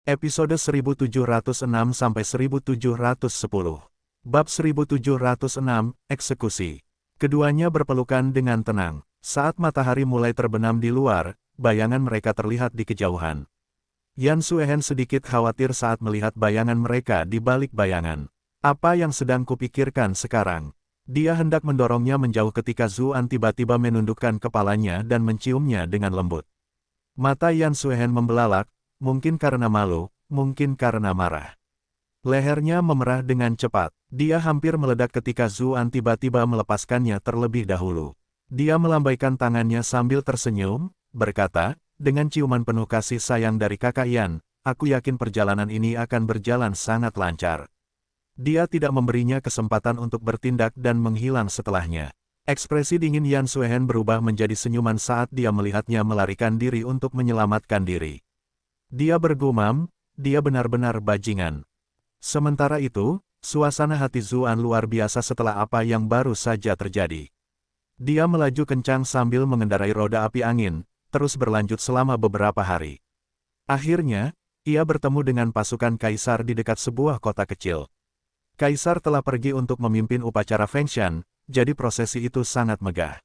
Episode 1706-1710. Bab 1706, Eksekusi. Keduanya berpelukan dengan tenang. Saat matahari mulai terbenam di luar, bayangan mereka terlihat di kejauhan. Yan Suehen sedikit khawatir saat melihat bayangan mereka di balik bayangan. Apa yang sedang kupikirkan sekarang? Dia hendak mendorongnya menjauh ketika Zuan tiba-tiba menundukkan kepalanya dan menciumnya dengan lembut. Mata Yan Suehen membelalak, mungkin karena malu, mungkin karena marah. Lehernya memerah dengan cepat. Dia hampir meledak ketika Zuan tiba-tiba melepaskannya terlebih dahulu. Dia melambaikan tangannya sambil tersenyum, berkata, dengan ciuman penuh kasih sayang dari kakak Yan, aku yakin perjalanan ini akan berjalan sangat lancar. Dia tidak memberinya kesempatan untuk bertindak dan menghilang setelahnya. Ekspresi dingin Yan Suehen berubah menjadi senyuman saat dia melihatnya melarikan diri untuk menyelamatkan diri. Dia bergumam, dia benar-benar bajingan. Sementara itu, suasana hati Zuan luar biasa setelah apa yang baru saja terjadi. Dia melaju kencang sambil mengendarai roda api angin, terus berlanjut selama beberapa hari. Akhirnya, ia bertemu dengan pasukan kaisar di dekat sebuah kota kecil. Kaisar telah pergi untuk memimpin upacara Fengshan, jadi prosesi itu sangat megah.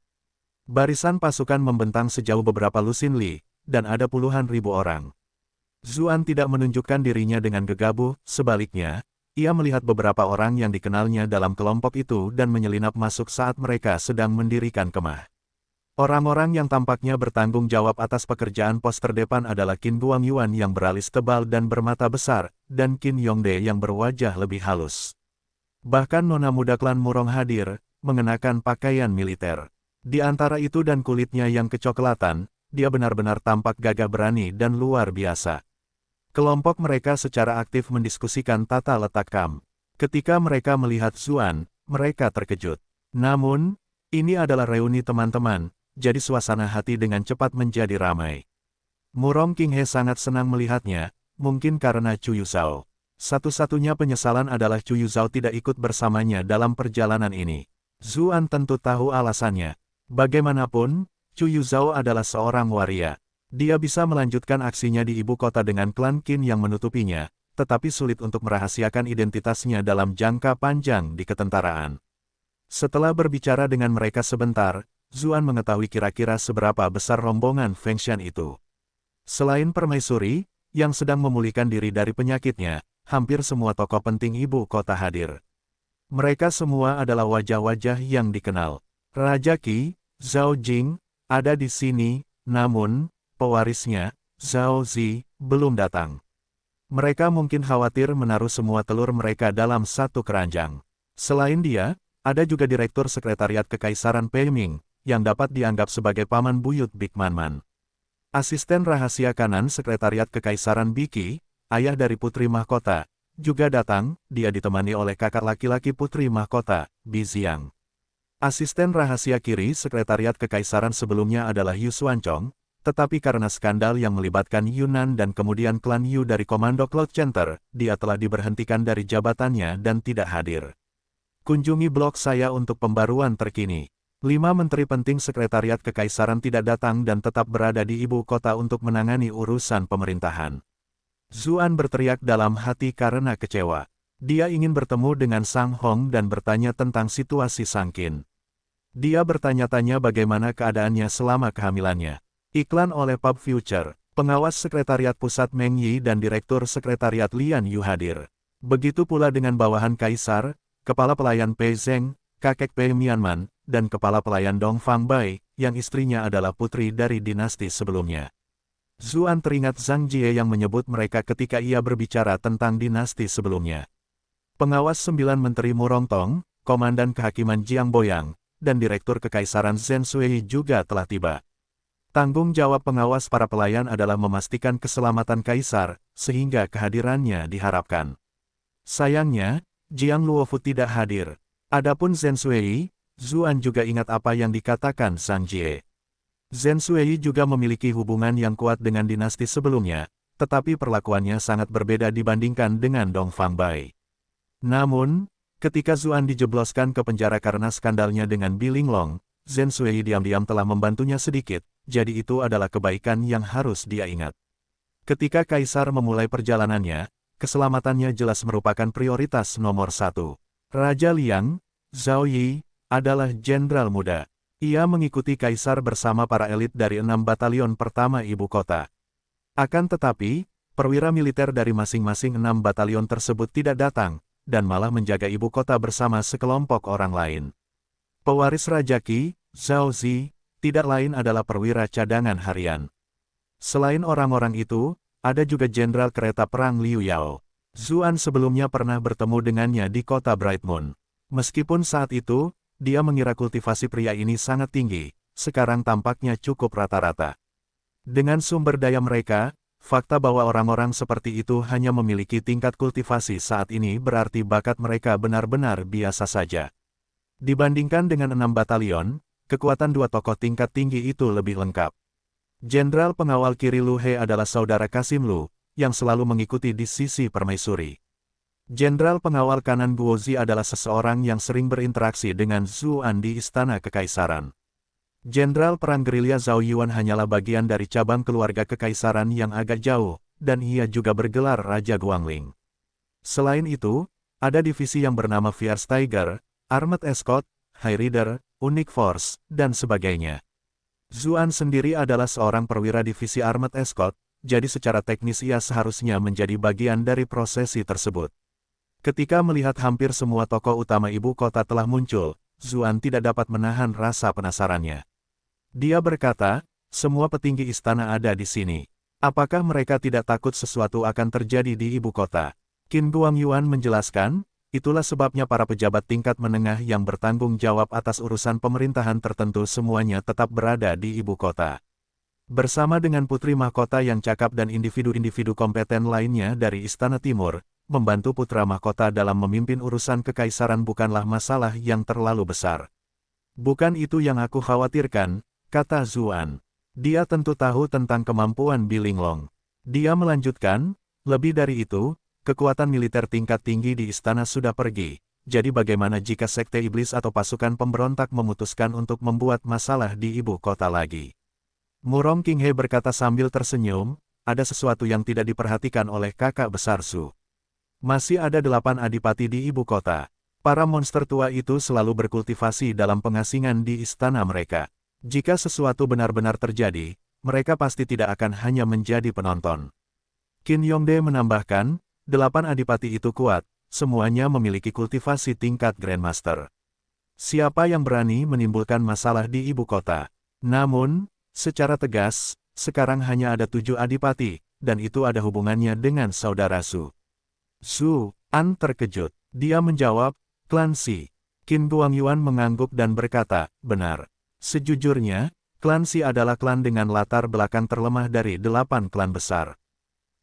Barisan pasukan membentang sejauh beberapa lusin li, dan ada puluhan ribu orang. Zuan tidak menunjukkan dirinya dengan gegabah, sebaliknya, ia melihat beberapa orang yang dikenalnya dalam kelompok itu dan menyelinap masuk saat mereka sedang mendirikan kemah. Orang-orang yang tampaknya bertanggung jawab atas pekerjaan pos terdepan adalah Qin Guangyuan yang beralis tebal dan bermata besar, dan Qin Yongde yang berwajah lebih halus. Bahkan nona muda klan Murong hadir, mengenakan pakaian militer. Di antara itu dan kulitnya yang kecoklatan, dia benar-benar tampak gagah berani dan luar biasa. Kelompok mereka secara aktif mendiskusikan tata letak kamp. Ketika mereka melihat Zuan, mereka terkejut. Namun, ini adalah reuni teman-teman, jadi suasana hati dengan cepat menjadi ramai. Murong Qinghe sangat senang melihatnya, mungkin karena Chu Yuzhao. Satu-satunya penyesalan adalah Chu Yuzhao tidak ikut bersamanya dalam perjalanan ini. Zuan tentu tahu alasannya. Bagaimanapun, Chu Yuzhao adalah seorang waria. Dia bisa melanjutkan aksinya di ibu kota dengan klan Qin yang menutupinya, tetapi sulit untuk merahasiakan identitasnya dalam jangka panjang di ketentaraan. Setelah berbicara dengan mereka sebentar, Zuan mengetahui kira-kira seberapa besar rombongan Fengshan itu. Selain permaisuri, yang sedang memulihkan diri dari penyakitnya, hampir semua tokoh penting ibu kota hadir. Mereka semua adalah wajah-wajah yang dikenal. Raja Qi, Zhao Jing, ada di sini, namun pewarisnya, Zhao Zi, belum datang. Mereka mungkin khawatir menaruh semua telur mereka dalam satu keranjang. Selain dia, ada juga Direktur Sekretariat Kekaisaran Pei Ming, yang dapat dianggap sebagai paman buyut Big Man. Asisten rahasia kanan Sekretariat Kekaisaran Biki, ayah dari Putri Mahkota, juga datang, dia ditemani oleh kakak laki-laki Putri Mahkota, Bi Xiang. Asisten rahasia kiri Sekretariat Kekaisaran sebelumnya adalah Yu Xuanchong, tetapi karena skandal yang melibatkan Yunnan dan kemudian klan Yu dari Komando Cloud Center, dia telah diberhentikan dari jabatannya dan tidak hadir. Kunjungi blog saya untuk pembaruan terkini. 5 menteri penting Sekretariat Kekaisaran tidak datang dan tetap berada di ibu kota untuk menangani urusan pemerintahan. Zuan berteriak dalam hati karena kecewa. Dia ingin bertemu dengan Sang Hong dan bertanya tentang situasi Sang Qin. Dia bertanya-tanya bagaimana keadaannya selama kehamilannya. Iklan oleh Pub Future, pengawas Sekretariat Pusat Meng Yi dan Direktur Sekretariat Lian Yu hadir. Begitu pula dengan bawahan Kaisar, Kepala Pelayan Pei Zheng, kakek Pei Mianman, dan Kepala Pelayan Dong Fang Bai, yang istrinya adalah putri dari dinasti sebelumnya. Zuan teringat Zhang Jie yang menyebut mereka ketika ia berbicara tentang dinasti sebelumnya. Pengawas 9 Menteri Murong Tong, Komandan Kehakiman Jiang Boyang, dan Direktur Kekaisaran Zhen Sui juga telah tiba. Tanggung jawab pengawas para pelayan adalah memastikan keselamatan kaisar, sehingga kehadirannya diharapkan. Sayangnya, Jiang Luofu tidak hadir. Adapun Zhen Sui, Zuan juga ingat apa yang dikatakan Zhang Jie. Zhen Sui juga memiliki hubungan yang kuat dengan dinasti sebelumnya, tetapi perlakuannya sangat berbeda dibandingkan dengan Dong Fang Bai. Namun, ketika Zuan dijebloskan ke penjara karena skandalnya dengan Bi Linglong, Zhen Sui diam-diam telah membantunya sedikit, jadi itu adalah kebaikan yang harus dia ingat. Ketika Kaisar memulai perjalanannya, keselamatannya jelas merupakan prioritas nomor satu. Raja Liang, Zhao Yi, adalah jenderal muda. Ia mengikuti Kaisar bersama para elit dari 6 batalion pertama ibu kota. Akan tetapi, perwira militer dari masing-masing 6 batalion tersebut tidak datang, dan malah menjaga ibu kota bersama sekelompok orang lain. Pewaris Raja Qi, Zhao Zi, tidak lain adalah perwira cadangan harian. Selain orang-orang itu, ada juga Jenderal Kereta Perang Liu Yao. Zuan sebelumnya pernah bertemu dengannya di kota Bright Moon. Meskipun saat itu, dia mengira kultivasi pria ini sangat tinggi, sekarang tampaknya cukup rata-rata. Dengan sumber daya mereka, fakta bahwa orang-orang seperti itu hanya memiliki tingkat kultivasi saat ini berarti bakat mereka benar-benar biasa saja. Dibandingkan dengan 6 batalion, kekuatan 2 tokoh tingkat tinggi itu lebih lengkap. Jenderal pengawal kiri Lu He adalah saudara Kasim Lu, yang selalu mengikuti di sisi permaisuri. Jenderal pengawal kanan Guozi adalah seseorang yang sering berinteraksi dengan Zuan di Istana Kekaisaran. Jenderal perang gerilya Zhao Yuan hanyalah bagian dari cabang keluarga kekaisaran yang agak jauh, dan ia juga bergelar Raja Guangling. Selain itu, ada divisi yang bernama Fierce Tiger, Armored Escort, High Rider, Unique Force, dan sebagainya. Zuan sendiri adalah seorang perwira divisi Armored Escort, jadi secara teknis ia seharusnya menjadi bagian dari prosesi tersebut. Ketika melihat hampir semua tokoh utama ibu kota telah muncul, Zuan tidak dapat menahan rasa penasarannya. Dia berkata, semua petinggi istana ada di sini. Apakah mereka tidak takut sesuatu akan terjadi di ibu kota? Qin Guangyuan menjelaskan, itulah sebabnya para pejabat tingkat menengah yang bertanggung jawab atas urusan pemerintahan tertentu semuanya tetap berada di ibu kota. Bersama dengan putri mahkota yang cakap dan individu-individu kompeten lainnya dari Istana Timur, membantu putra mahkota dalam memimpin urusan kekaisaran bukanlah masalah yang terlalu besar. Bukan itu yang aku khawatirkan, kata Zuan. Dia tentu tahu tentang kemampuan Bilinglong. Dia melanjutkan, lebih dari itu, kekuatan militer tingkat tinggi di istana sudah pergi, jadi bagaimana jika Sekte Iblis atau pasukan pemberontak memutuskan untuk membuat masalah di ibu kota lagi? Murong Qinghe berkata sambil tersenyum, ada sesuatu yang tidak diperhatikan oleh kakak besar Su. Masih ada 8 adipati di ibu kota. Para monster tua itu selalu berkultivasi dalam pengasingan di istana mereka. Jika sesuatu benar-benar terjadi, mereka pasti tidak akan hanya menjadi penonton. Qin Yongde menambahkan, 8 adipati itu kuat, semuanya memiliki kultivasi tingkat Grandmaster. Siapa yang berani menimbulkan masalah di ibu kota? Namun, secara tegas, sekarang hanya ada 7 adipati, dan itu ada hubungannya dengan saudara Su. Su An terkejut. Dia menjawab, klan Si. Qin Guangyuan mengangguk dan berkata, benar. Sejujurnya, klan Si adalah klan dengan latar belakang terlemah dari 8 klan besar.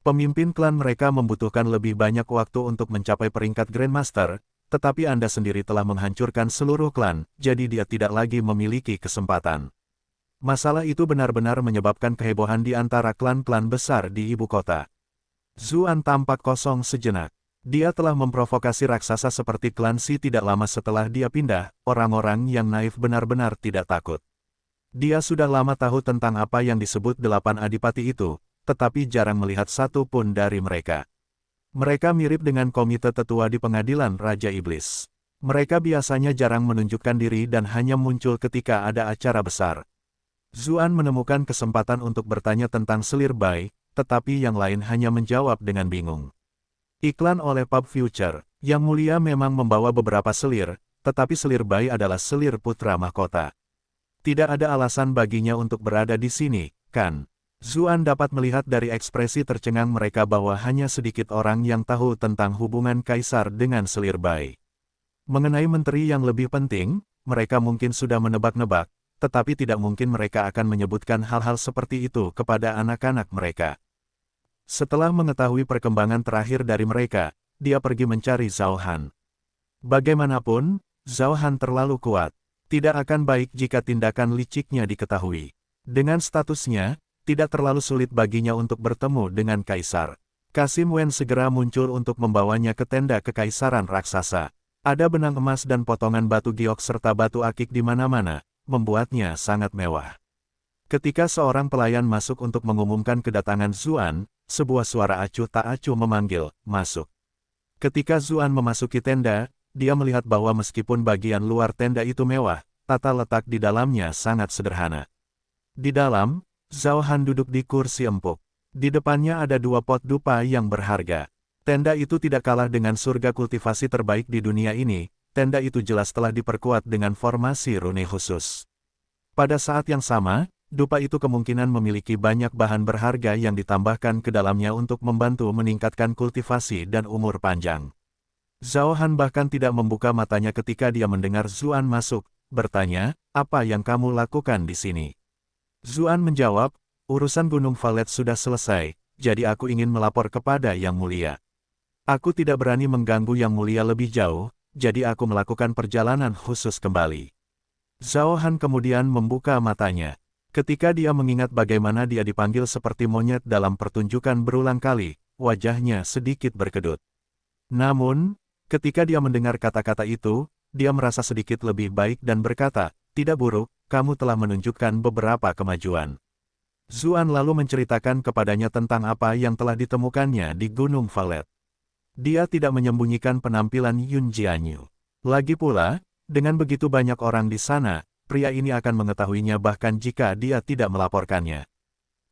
Pemimpin klan mereka membutuhkan lebih banyak waktu untuk mencapai peringkat Grandmaster, tetapi Anda sendiri telah menghancurkan seluruh klan, jadi dia tidak lagi memiliki kesempatan. Masalah itu benar-benar menyebabkan kehebohan di antara klan-klan besar di ibu kota. Zuan tampak kosong sejenak. Dia telah memprovokasi raksasa seperti klan Si tidak lama setelah dia pindah, orang-orang yang naif benar-benar tidak takut. Dia sudah lama tahu tentang apa yang disebut 8 adipati itu, tetapi jarang melihat satu pun dari mereka. Mereka mirip dengan komite tetua di pengadilan Raja Iblis. Mereka biasanya jarang menunjukkan diri dan hanya muncul ketika ada acara besar. Zuan menemukan kesempatan untuk bertanya tentang selir Bai, tetapi yang lain hanya menjawab dengan bingung. Iklan oleh Pub Future, Yang Mulia memang membawa beberapa selir, tetapi selir Bai adalah selir putra mahkota. Tidak ada alasan baginya untuk berada di sini, kan? Zuan dapat melihat dari ekspresi tercengang mereka bahwa hanya sedikit orang yang tahu tentang hubungan kaisar dengan selir Bai. Mengenai menteri yang lebih penting, mereka mungkin sudah menebak-nebak, tetapi tidak mungkin mereka akan menyebutkan hal-hal seperti itu kepada anak-anak mereka. Setelah mengetahui perkembangan terakhir dari mereka, dia pergi mencari Zhao Han. Bagaimanapun, Zhao Han terlalu kuat. Tidak akan baik jika tindakan liciknya diketahui. Dengan statusnya, tidak terlalu sulit baginya untuk bertemu dengan kaisar. Kasim Wen segera muncul untuk membawanya ke tenda kekaisaran raksasa. Ada benang emas dan potongan batu giok serta batu akik di mana-mana, membuatnya sangat mewah. Ketika seorang pelayan masuk untuk mengumumkan kedatangan Zuan, sebuah suara acuh tak acuh memanggil, "Masuk." Ketika Zuan memasuki tenda, dia melihat bahwa meskipun bagian luar tenda itu mewah, tata letak di dalamnya sangat sederhana. Di dalam, Zhao Han duduk di kursi empuk. Di depannya ada 2 pot dupa yang berharga. Tenda itu tidak kalah dengan surga kultivasi terbaik di dunia ini, tenda itu jelas telah diperkuat dengan formasi rune khusus. Pada saat yang sama, dupa itu kemungkinan memiliki banyak bahan berharga yang ditambahkan ke dalamnya untuk membantu meningkatkan kultivasi dan umur panjang. Zhao Han bahkan tidak membuka matanya ketika dia mendengar Zuan masuk, bertanya, "Apa yang kamu lakukan di sini?" Zuan menjawab, "Urusan Gunung Valet sudah selesai, jadi aku ingin melapor kepada Yang Mulia. Aku tidak berani mengganggu Yang Mulia lebih jauh, jadi aku melakukan perjalanan khusus kembali." Zhao Han kemudian membuka matanya. Ketika dia mengingat bagaimana dia dipanggil seperti monyet dalam pertunjukan berulang kali, wajahnya sedikit berkedut. Namun, ketika dia mendengar kata-kata itu, dia merasa sedikit lebih baik dan berkata, "Tidak buruk, kamu telah menunjukkan beberapa kemajuan." Zuan lalu menceritakan kepadanya tentang apa yang telah ditemukannya di Gunung Valet. Dia tidak menyembunyikan penampilan Yun Jianyu. Lagi pula, dengan begitu banyak orang di sana, pria ini akan mengetahuinya bahkan jika dia tidak melaporkannya.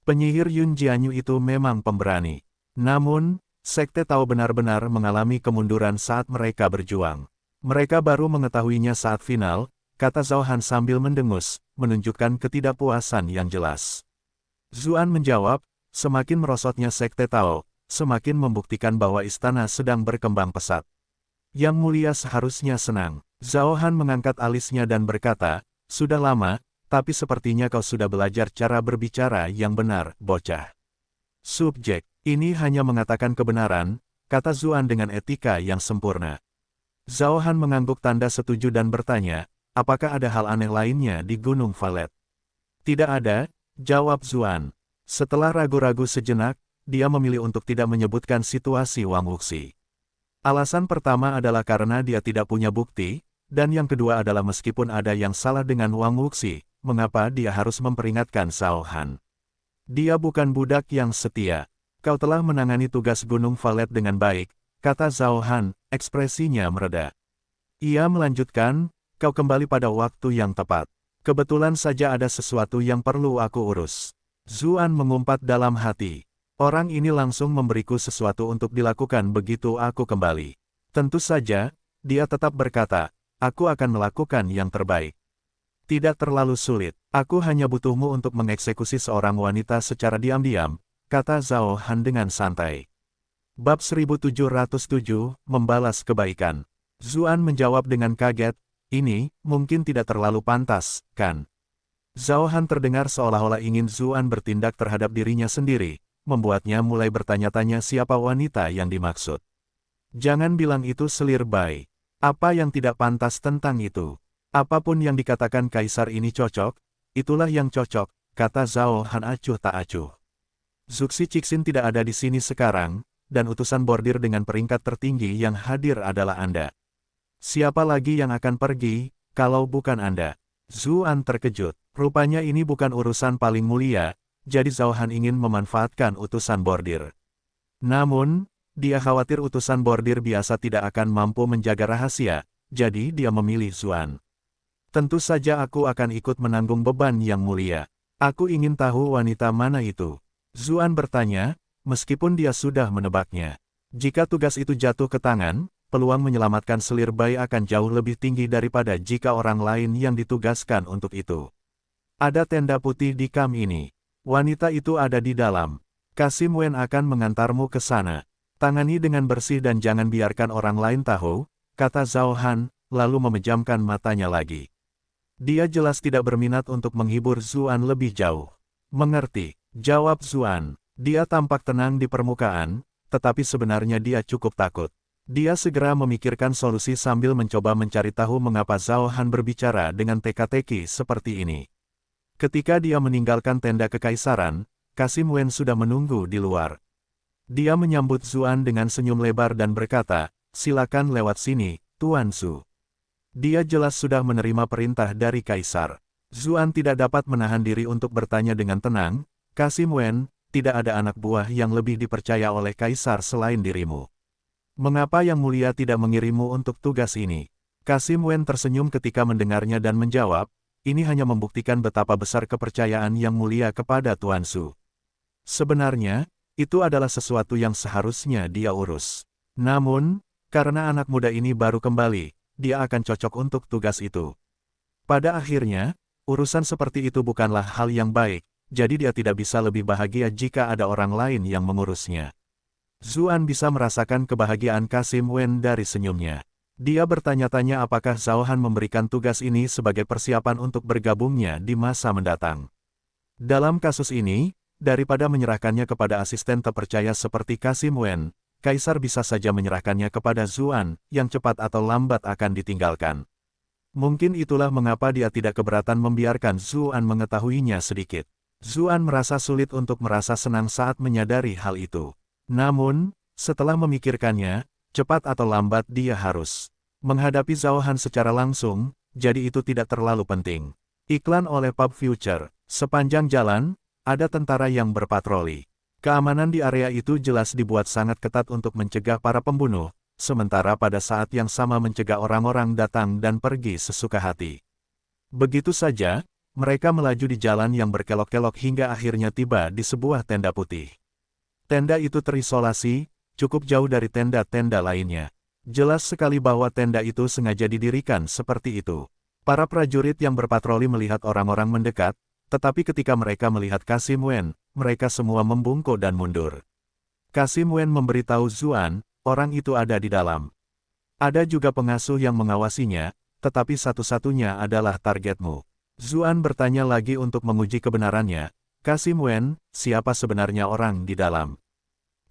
Penyihir Yun Jianyu itu memang pemberani. Namun, Sekte Tao benar-benar mengalami kemunduran saat mereka berjuang. Mereka baru mengetahuinya saat final, kata Zhao Han sambil mendengus, menunjukkan ketidakpuasan yang jelas. Zuan menjawab, "Semakin merosotnya Sekte Tao, semakin membuktikan bahwa istana sedang berkembang pesat. Yang Mulia seharusnya senang." Zhao Han mengangkat alisnya dan berkata, "Sudah lama, tapi sepertinya kau sudah belajar cara berbicara yang benar, bocah." "Subjek, ini hanya mengatakan kebenaran," kata Zuan dengan etika yang sempurna. Zhao Han mengangguk tanda setuju dan bertanya, "Apakah ada hal aneh lainnya di Gunung Valet?" "Tidak ada," jawab Zuan. Setelah ragu-ragu sejenak, dia memilih untuk tidak menyebutkan situasi Wang Wuxi. Alasan pertama adalah karena dia tidak punya bukti, dan yang kedua adalah meskipun ada yang salah dengan Wang Wuxi, mengapa dia harus memperingatkan Zhao Han? "Dia bukan budak yang setia. Kau telah menangani tugas Gunung Valet dengan baik," kata Zhao Han, ekspresinya mereda. Ia melanjutkan, "Kau kembali pada waktu yang tepat. Kebetulan saja ada sesuatu yang perlu aku urus." Zuan mengumpat dalam hati. Orang ini langsung memberiku sesuatu untuk dilakukan begitu aku kembali. Tentu saja, dia tetap berkata, "Aku akan melakukan yang terbaik. Tidak terlalu sulit, aku hanya butuhmu untuk mengeksekusi seorang wanita secara diam-diam," kata Zhao Han dengan santai. Bab 1707, Membalas Kebaikan. Zuan menjawab dengan kaget, "Ini, mungkin tidak terlalu pantas, kan?" Zhao Han terdengar seolah-olah ingin Zuan bertindak terhadap dirinya sendiri, membuatnya mulai bertanya-tanya siapa wanita yang dimaksud. "Jangan bilang itu selir bay. Apa yang tidak pantas tentang itu? Apapun yang dikatakan kaisar ini cocok, itulah yang cocok," kata Zhao Han acuh tak acuh. "Zuxi Cixin tidak ada di sini sekarang, dan utusan bordir dengan peringkat tertinggi yang hadir adalah Anda. Siapa lagi yang akan pergi, kalau bukan Anda?" Zuan terkejut. Rupanya ini bukan urusan paling mulia, jadi Zhao Han ingin memanfaatkan utusan bordir. Namun, dia khawatir utusan bordir biasa tidak akan mampu menjaga rahasia, jadi dia memilih Zuan. "Tentu saja aku akan ikut menanggung beban yang mulia. Aku ingin tahu wanita mana itu?" Zuan bertanya, meskipun dia sudah menebaknya. Jika tugas itu jatuh ke tangan, peluang menyelamatkan selir bayi akan jauh lebih tinggi daripada jika orang lain yang ditugaskan untuk itu. "Ada tenda putih di kamp ini. Wanita itu ada di dalam. Kasim Wen akan mengantarmu ke sana. Tangani dengan bersih dan jangan biarkan orang lain tahu," kata Zhao Han, lalu memejamkan matanya lagi. Dia jelas tidak berminat untuk menghibur Zuan lebih jauh. "Mengerti," jawab Zuan. Dia tampak tenang di permukaan, tetapi sebenarnya dia cukup takut. Dia segera memikirkan solusi sambil mencoba mencari tahu mengapa Zhao Han berbicara dengan teka-teki seperti ini. Ketika dia meninggalkan tenda kekaisaran, Kasim Wen sudah menunggu di luar. Dia menyambut Zuan dengan senyum lebar dan berkata, "Silakan lewat sini, Tuan Su." Dia jelas sudah menerima perintah dari kaisar. Zuan tidak dapat menahan diri untuk bertanya dengan tenang, "Kasim Wen, tidak ada anak buah yang lebih dipercaya oleh Kaisar selain dirimu. Mengapa Yang Mulia tidak mengirimmu untuk tugas ini? Kasim Wen tersenyum ketika mendengarnya dan menjawab, ini hanya membuktikan betapa besar kepercayaan Yang Mulia kepada Tuan Su. Sebenarnya, itu adalah sesuatu yang seharusnya dia urus. Namun, karena anak muda ini baru kembali, dia akan cocok untuk tugas itu. Pada akhirnya, urusan seperti itu bukanlah hal yang baik, jadi dia tidak bisa lebih bahagia jika ada orang lain yang mengurusnya. Zuan bisa merasakan kebahagiaan Kasim Wen dari senyumnya. Dia bertanya-tanya apakah Zhao Han memberikan tugas ini sebagai persiapan untuk bergabungnya di masa mendatang. Dalam kasus ini, daripada menyerahkannya kepada asisten terpercaya seperti Kasim Wen, Kaisar bisa saja menyerahkannya kepada Zuan, yang cepat atau lambat akan ditinggalkan. Mungkin itulah mengapa dia tidak keberatan membiarkan Zuan mengetahuinya sedikit. Zuan merasa sulit untuk merasa senang saat menyadari hal itu. Namun, setelah memikirkannya, cepat atau lambat dia harus menghadapi Zhao Han secara langsung, jadi itu tidak terlalu penting. Iklan oleh Pub Future. Sepanjang jalan, ada tentara yang berpatroli. Keamanan di area itu jelas dibuat sangat ketat untuk mencegah para pembunuh, sementara pada saat yang sama mencegah orang-orang datang dan pergi sesuka hati. Begitu saja, mereka melaju di jalan yang berkelok-kelok hingga akhirnya tiba di sebuah tenda putih. Tenda itu terisolasi, cukup jauh dari tenda-tenda lainnya. Jelas sekali bahwa tenda itu sengaja didirikan seperti itu. Para prajurit yang berpatroli melihat orang-orang mendekat, tetapi ketika mereka melihat Kasim Wen, mereka semua membungkuk dan mundur. Kasim Wen memberitahu Zuan, orang itu ada di dalam. Ada juga pengasuh yang mengawasinya, tetapi satu-satunya adalah targetmu. Zuan bertanya lagi untuk menguji kebenarannya, Kasim Wen, siapa sebenarnya orang di dalam?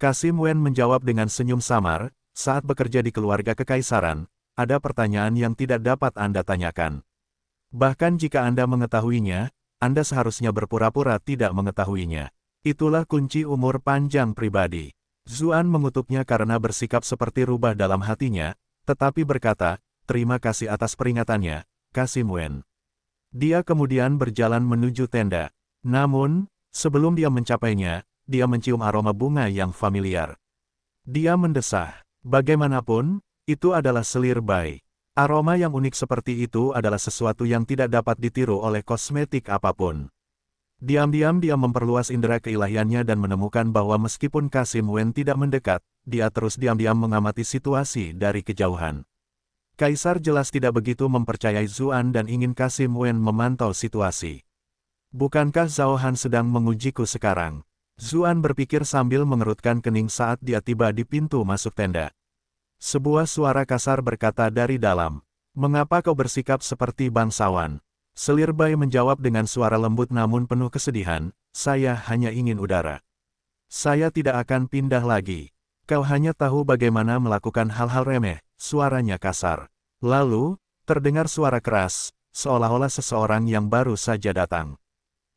Kasim Wen menjawab dengan senyum samar, saat bekerja di keluarga kekaisaran, ada pertanyaan yang tidak dapat Anda tanyakan. Bahkan jika Anda mengetahuinya, Anda seharusnya berpura-pura tidak mengetahuinya. Itulah kunci umur panjang pribadi. Zuan mengutuknya karena bersikap seperti rubah dalam hatinya, tetapi berkata, terima kasih atas peringatannya, Kasim Wen. Dia kemudian berjalan menuju tenda. Namun, sebelum dia mencapainya, dia mencium aroma bunga yang familiar. Dia mendesah. Bagaimanapun, itu adalah selir bay. Aroma yang unik seperti itu adalah sesuatu yang tidak dapat ditiru oleh kosmetik apapun. Diam-diam dia memperluas indera keilahiannya dan menemukan bahwa meskipun Kasim Wen tidak mendekat, dia terus diam-diam mengamati situasi dari kejauhan. Kaisar jelas tidak begitu mempercayai Zuan dan ingin Kasim Wen memantau situasi. Bukankah Zhao Han sedang mengujiku sekarang? Zuan berpikir sambil mengerutkan kening saat dia tiba di pintu masuk tenda. Sebuah suara kasar berkata dari dalam, "Mengapa kau bersikap seperti bangsawan?" Selir bay menjawab dengan suara lembut namun penuh kesedihan, "Saya hanya ingin udara. Saya tidak akan pindah lagi. Kau hanya tahu bagaimana melakukan hal-hal remeh." Suaranya kasar. Lalu, terdengar suara keras, seolah-olah seseorang yang baru saja datang.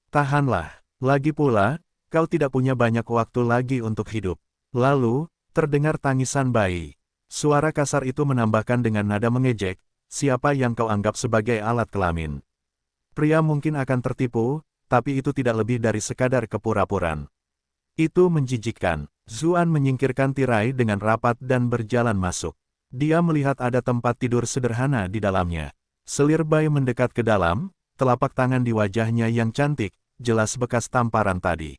"Tahanlah. Lagi pula, kau tidak punya banyak waktu lagi untuk hidup." Lalu, terdengar tangisan bayi. Suara kasar itu menambahkan dengan nada mengejek, "Siapa yang kau anggap sebagai alat kelamin? Pria mungkin akan tertipu, tapi itu tidak lebih dari sekadar kepura-puraan." Itu menjijikkan. Zuan menyingkirkan tirai dengan rapat dan berjalan masuk. Dia melihat ada tempat tidur sederhana di dalamnya. Selir bay mendekat ke dalam, telapak tangan di wajahnya yang cantik, jelas bekas tamparan tadi.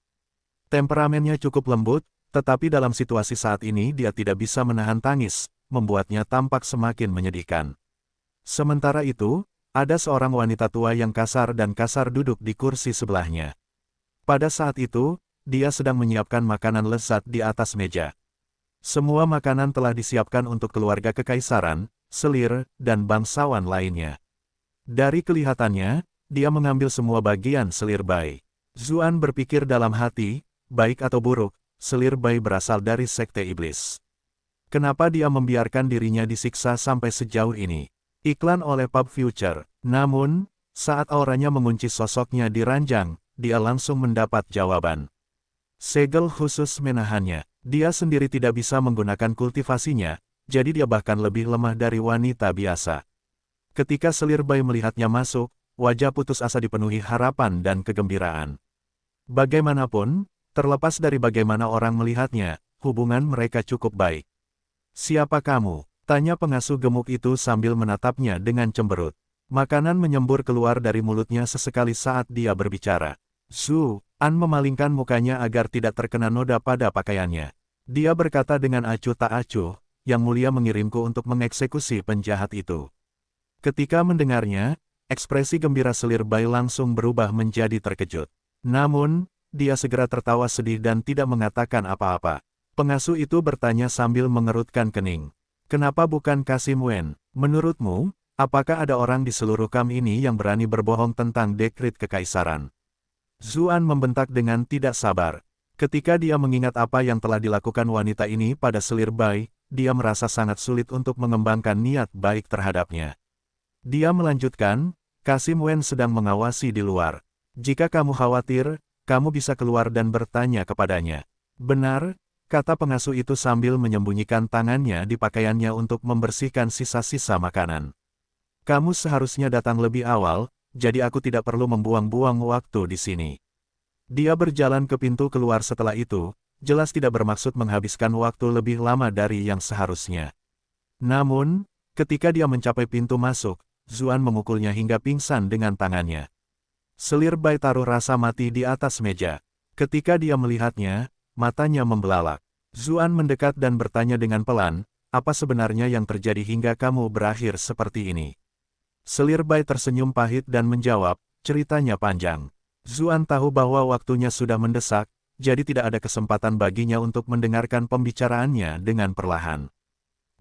Temperamennya cukup lembut, tetapi dalam situasi saat ini dia tidak bisa menahan tangis, membuatnya tampak semakin menyedihkan. Sementara itu, ada seorang wanita tua yang kasar dan kasar duduk di kursi sebelahnya. Pada saat itu, dia sedang menyiapkan makanan lezat di atas meja. Semua makanan telah disiapkan untuk keluarga kekaisaran, selir, dan bangsawan lainnya. Dari kelihatannya, dia mengambil semua bagian selir bay. Zuan berpikir dalam hati, baik atau buruk, selir bay berasal dari sekte iblis. Kenapa dia membiarkan dirinya disiksa sampai sejauh ini? Iklan oleh Pub Future. Namun, saat auranya mengunci sosoknya di ranjang, dia langsung mendapat jawaban. Segel khusus menahannya. Dia sendiri tidak bisa menggunakan kultivasinya, jadi dia bahkan lebih lemah dari wanita biasa. Ketika selir bay melihatnya masuk, wajah putus asa dipenuhi harapan dan kegembiraan. Bagaimanapun, Terlepas dari bagaimana orang melihatnya, hubungan mereka cukup baik. "Siapa kamu?" tanya pengasuh gemuk itu sambil menatapnya dengan cemberut. Makanan menyembur keluar dari mulutnya sesekali saat dia berbicara. An memalingkan mukanya agar tidak terkena noda pada pakaiannya. Dia berkata dengan acuh tak acuh, "Yang Mulia mengirimku untuk mengeksekusi penjahat itu." Ketika mendengarnya, ekspresi gembira selir Bai langsung berubah menjadi terkejut. Namun, dia segera tertawa sedih dan tidak mengatakan apa-apa. Pengasuh itu bertanya sambil mengerutkan kening. "Kenapa bukan Kasim Wen? Menurutmu, apakah ada orang di seluruh kamp ini yang berani berbohong tentang dekrit kekaisaran?" Zuan membentak dengan tidak sabar. Ketika dia mengingat apa yang telah dilakukan wanita ini pada selir Bai, dia merasa sangat sulit untuk mengembangkan niat baik terhadapnya. Dia melanjutkan, "Kasim Wen sedang mengawasi di luar. Jika kamu khawatir, kamu bisa keluar dan bertanya kepadanya." "Benar," kata pengasuh itu sambil menyembunyikan tangannya di pakaiannya untuk membersihkan sisa-sisa makanan. "Kamu seharusnya datang lebih awal, jadi aku tidak perlu membuang-buang waktu di sini." Dia berjalan ke pintu keluar setelah itu, jelas tidak bermaksud menghabiskan waktu lebih lama dari yang seharusnya. Namun, ketika dia mencapai pintu masuk, Zuan memukulnya hingga pingsan dengan tangannya. Selir Bai taruh rasa mati di atas meja. Ketika dia melihatnya, matanya membelalak. Zuan mendekat dan bertanya dengan pelan, "Apa sebenarnya yang terjadi hingga kamu berakhir seperti ini?" Selir Bai tersenyum pahit dan menjawab, "Ceritanya panjang. Zuan tahu bahwa waktunya sudah mendesak, jadi tidak ada kesempatan baginya untuk mendengarkan pembicaraannya dengan perlahan.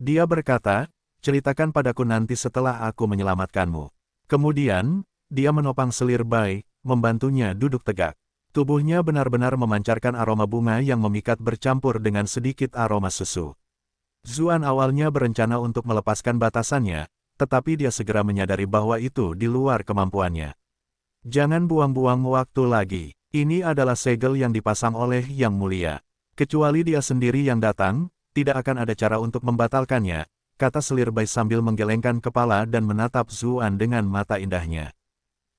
Dia berkata, 'Ceritakan padaku nanti setelah aku menyelamatkanmu.'" Kemudian, dia menopang Selir Bai, membantunya duduk tegak. Tubuhnya benar-benar memancarkan aroma bunga yang memikat bercampur dengan sedikit aroma susu. Zuan awalnya berencana untuk melepaskan batasannya, tetapi dia segera menyadari bahwa itu di luar kemampuannya. "Jangan buang-buang waktu lagi. Ini adalah segel yang dipasang oleh Yang Mulia. Kecuali dia sendiri yang datang, tidak akan ada cara untuk membatalkannya," kata Selir Bai sambil menggelengkan kepala dan menatap Zuan dengan mata indahnya.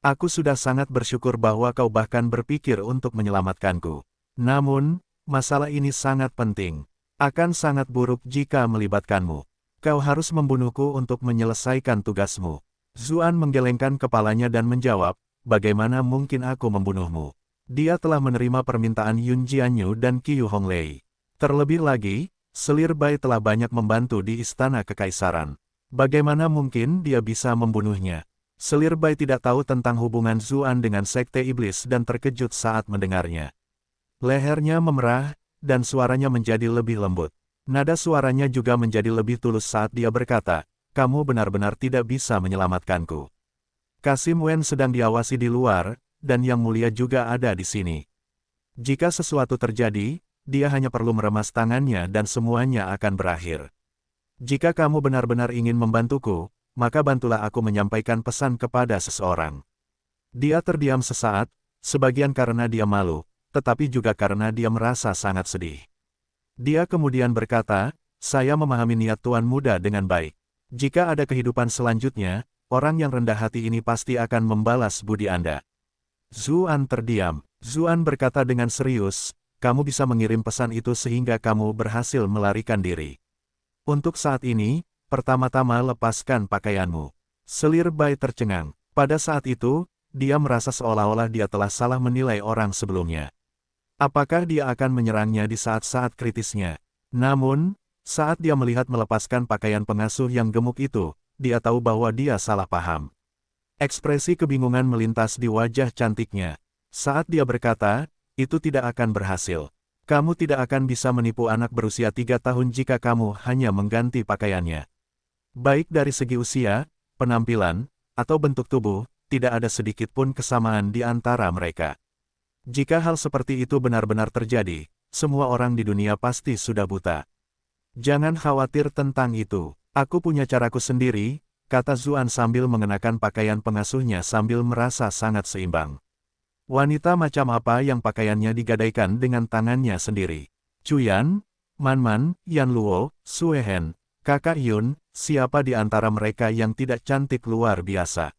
"Aku sudah sangat bersyukur bahwa kau bahkan berpikir untuk menyelamatkanku. Namun, masalah ini sangat penting. Akan sangat buruk jika melibatkanmu. Kau harus membunuhku untuk menyelesaikan tugasmu." Zuan menggelengkan kepalanya dan menjawab, "Bagaimana mungkin aku membunuhmu? Dia telah menerima permintaan Yun Jianyu dan Qiu Honglei. Terlebih lagi, Selir Bai telah banyak membantu di Istana Kekaisaran. Bagaimana mungkin dia bisa membunuhnya?" Selir Bai tidak tahu tentang hubungan Zuan dengan Sekte Iblis dan terkejut saat mendengarnya. Lehernya memerah, dan suaranya menjadi lebih lembut. Nada suaranya juga menjadi lebih tulus saat dia berkata, "Kamu benar-benar tidak bisa menyelamatkanku. Kasim Wen sedang diawasi di luar, dan Yang Mulia juga ada di sini. Jika sesuatu terjadi, dia hanya perlu meremas tangannya dan semuanya akan berakhir. Jika kamu benar-benar ingin membantuku, maka bantulah aku menyampaikan pesan kepada seseorang." Dia terdiam sesaat, sebagian karena dia malu, tetapi juga karena dia merasa sangat sedih. Dia kemudian berkata, "Saya memahami niat Tuan Muda dengan baik. Jika ada kehidupan selanjutnya, orang yang rendah hati ini pasti akan membalas budi Anda." Zuan terdiam. Zuan berkata dengan serius, "Kamu bisa mengirim pesan itu sehingga kamu berhasil melarikan diri. Untuk saat ini, pertama-tama lepaskan pakaianmu." Selir Bai tercengang. Pada saat itu, dia merasa seolah-olah dia telah salah menilai orang sebelumnya. Apakah dia akan menyerangnya di saat-saat kritisnya? Namun, saat dia melihat melepaskan pakaian pengasuh yang gemuk itu, dia tahu bahwa dia salah paham. Ekspresi kebingungan melintas di wajah cantiknya. Saat dia berkata, "Itu tidak akan berhasil. Kamu tidak akan bisa menipu anak berusia 3 tahun jika kamu hanya mengganti pakaiannya. Baik dari segi usia, penampilan, atau bentuk tubuh, tidak ada sedikit pun kesamaan di antara mereka. Jika hal seperti itu benar-benar terjadi, semua orang di dunia pasti sudah buta. Jangan khawatir tentang itu. Aku punya caraku sendiri," kata Zuan sambil mengenakan pakaian pengasuhnya sambil merasa sangat seimbang. Wanita macam apa yang pakaiannya digadaikan dengan tangannya sendiri? Cuyan, Man, Yan Luo, Suehen, Kakak Yun, siapa di antara mereka yang tidak cantik luar biasa?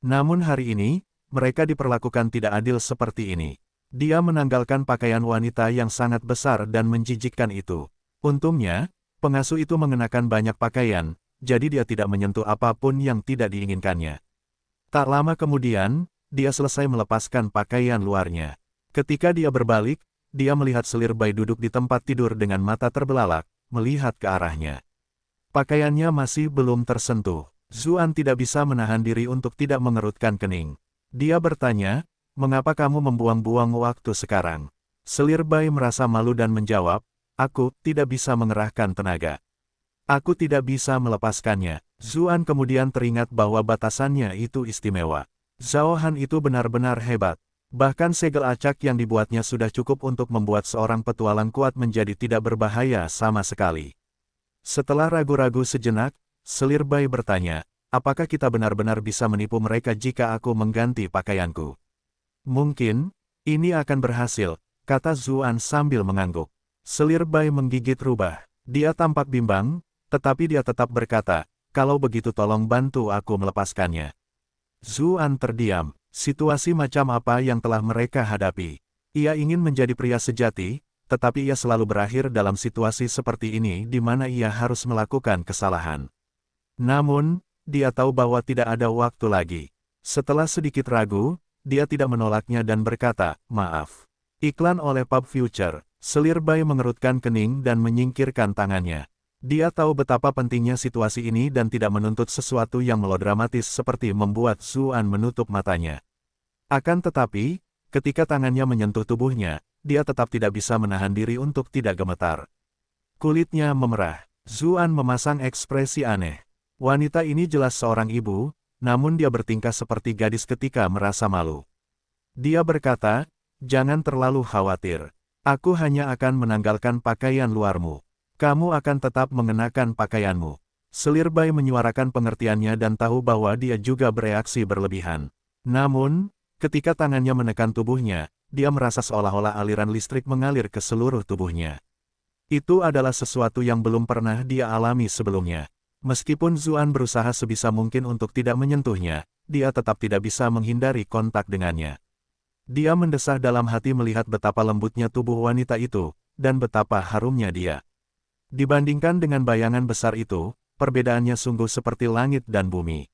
Namun hari ini, mereka diperlakukan tidak adil seperti ini. Dia menanggalkan pakaian wanita yang sangat besar dan menjijikkan itu. Untungnya, pengasuh itu mengenakan banyak pakaian, jadi dia tidak menyentuh apapun yang tidak diinginkannya. Tak lama kemudian, dia selesai melepaskan pakaian luarnya. Ketika dia berbalik, dia melihat selir bayi duduk di tempat tidur dengan mata terbelalak, melihat ke arahnya. Pakaiannya masih belum tersentuh. Zuan tidak bisa menahan diri untuk tidak mengerutkan kening. Dia bertanya, "Mengapa kamu membuang-buang waktu sekarang?" Selir bayi merasa malu dan menjawab, "Aku tidak bisa mengerahkan tenaga. Aku tidak bisa melepaskannya." Zuan kemudian teringat bahwa batasannya itu istimewa. Zhao Han itu benar-benar hebat. Bahkan segel acak yang dibuatnya sudah cukup untuk membuat seorang petualang kuat menjadi tidak berbahaya sama sekali. Setelah ragu-ragu sejenak, selir bayi bertanya, "Apakah kita benar-benar bisa menipu mereka jika aku mengganti pakaianku?" "Mungkin, ini akan berhasil," kata Zuan sambil mengangguk. Selir bayi menggigit rubah. Dia tampak bimbang, tetapi dia tetap berkata, "Kalau begitu tolong bantu aku melepaskannya." Zuan terdiam. Situasi macam apa yang telah mereka hadapi? Ia ingin menjadi pria sejati, tetapi ia selalu berakhir dalam situasi seperti ini di mana ia harus melakukan kesalahan. Namun, dia tahu bahwa tidak ada waktu lagi. Setelah sedikit ragu, dia tidak menolaknya dan berkata, "Maaf." Iklan oleh Pub Future. Selir bayi mengerutkan kening dan menyingkirkan tangannya. Dia tahu betapa pentingnya situasi ini dan tidak menuntut sesuatu yang melodramatis seperti membuat Zuan menutup matanya. Akan tetapi, ketika tangannya menyentuh tubuhnya, dia tetap tidak bisa menahan diri untuk tidak gemetar. Kulitnya memerah. Zuan memasang ekspresi aneh. Wanita ini jelas seorang ibu, namun dia bertingkah seperti gadis ketika merasa malu. Dia berkata, "Jangan terlalu khawatir. Aku hanya akan menanggalkan pakaian luarmu. Kamu akan tetap mengenakan pakaianmu." Selir bayi menyuarakan pengertiannya dan tahu bahwa dia juga bereaksi berlebihan. Namun, ketika tangannya menekan tubuhnya, dia merasa seolah-olah aliran listrik mengalir ke seluruh tubuhnya. Itu adalah sesuatu yang belum pernah dia alami sebelumnya. Meskipun Zuan berusaha sebisa mungkin untuk tidak menyentuhnya, dia tetap tidak bisa menghindari kontak dengannya. Dia mendesah dalam hati melihat betapa lembutnya tubuh wanita itu, dan betapa harumnya dia. Dibandingkan dengan bayangan besar itu, perbedaannya sungguh seperti langit dan bumi.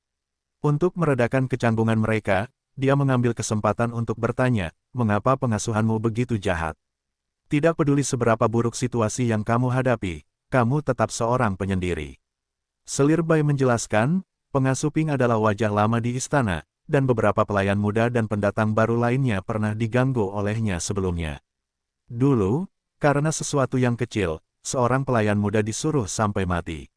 Untuk meredakan kecanggungan mereka, dia mengambil kesempatan untuk bertanya, "Mengapa pengasuhanmu begitu jahat? Tidak peduli seberapa buruk situasi yang kamu hadapi, kamu tetap seorang penyendiri." Selir bayi menjelaskan, pengasuh Ping adalah wajah lama di istana, dan beberapa pelayan muda dan pendatang baru lainnya pernah diganggu olehnya sebelumnya. Dulu, karena sesuatu yang kecil, seorang pelayan muda disuruh sampai mati.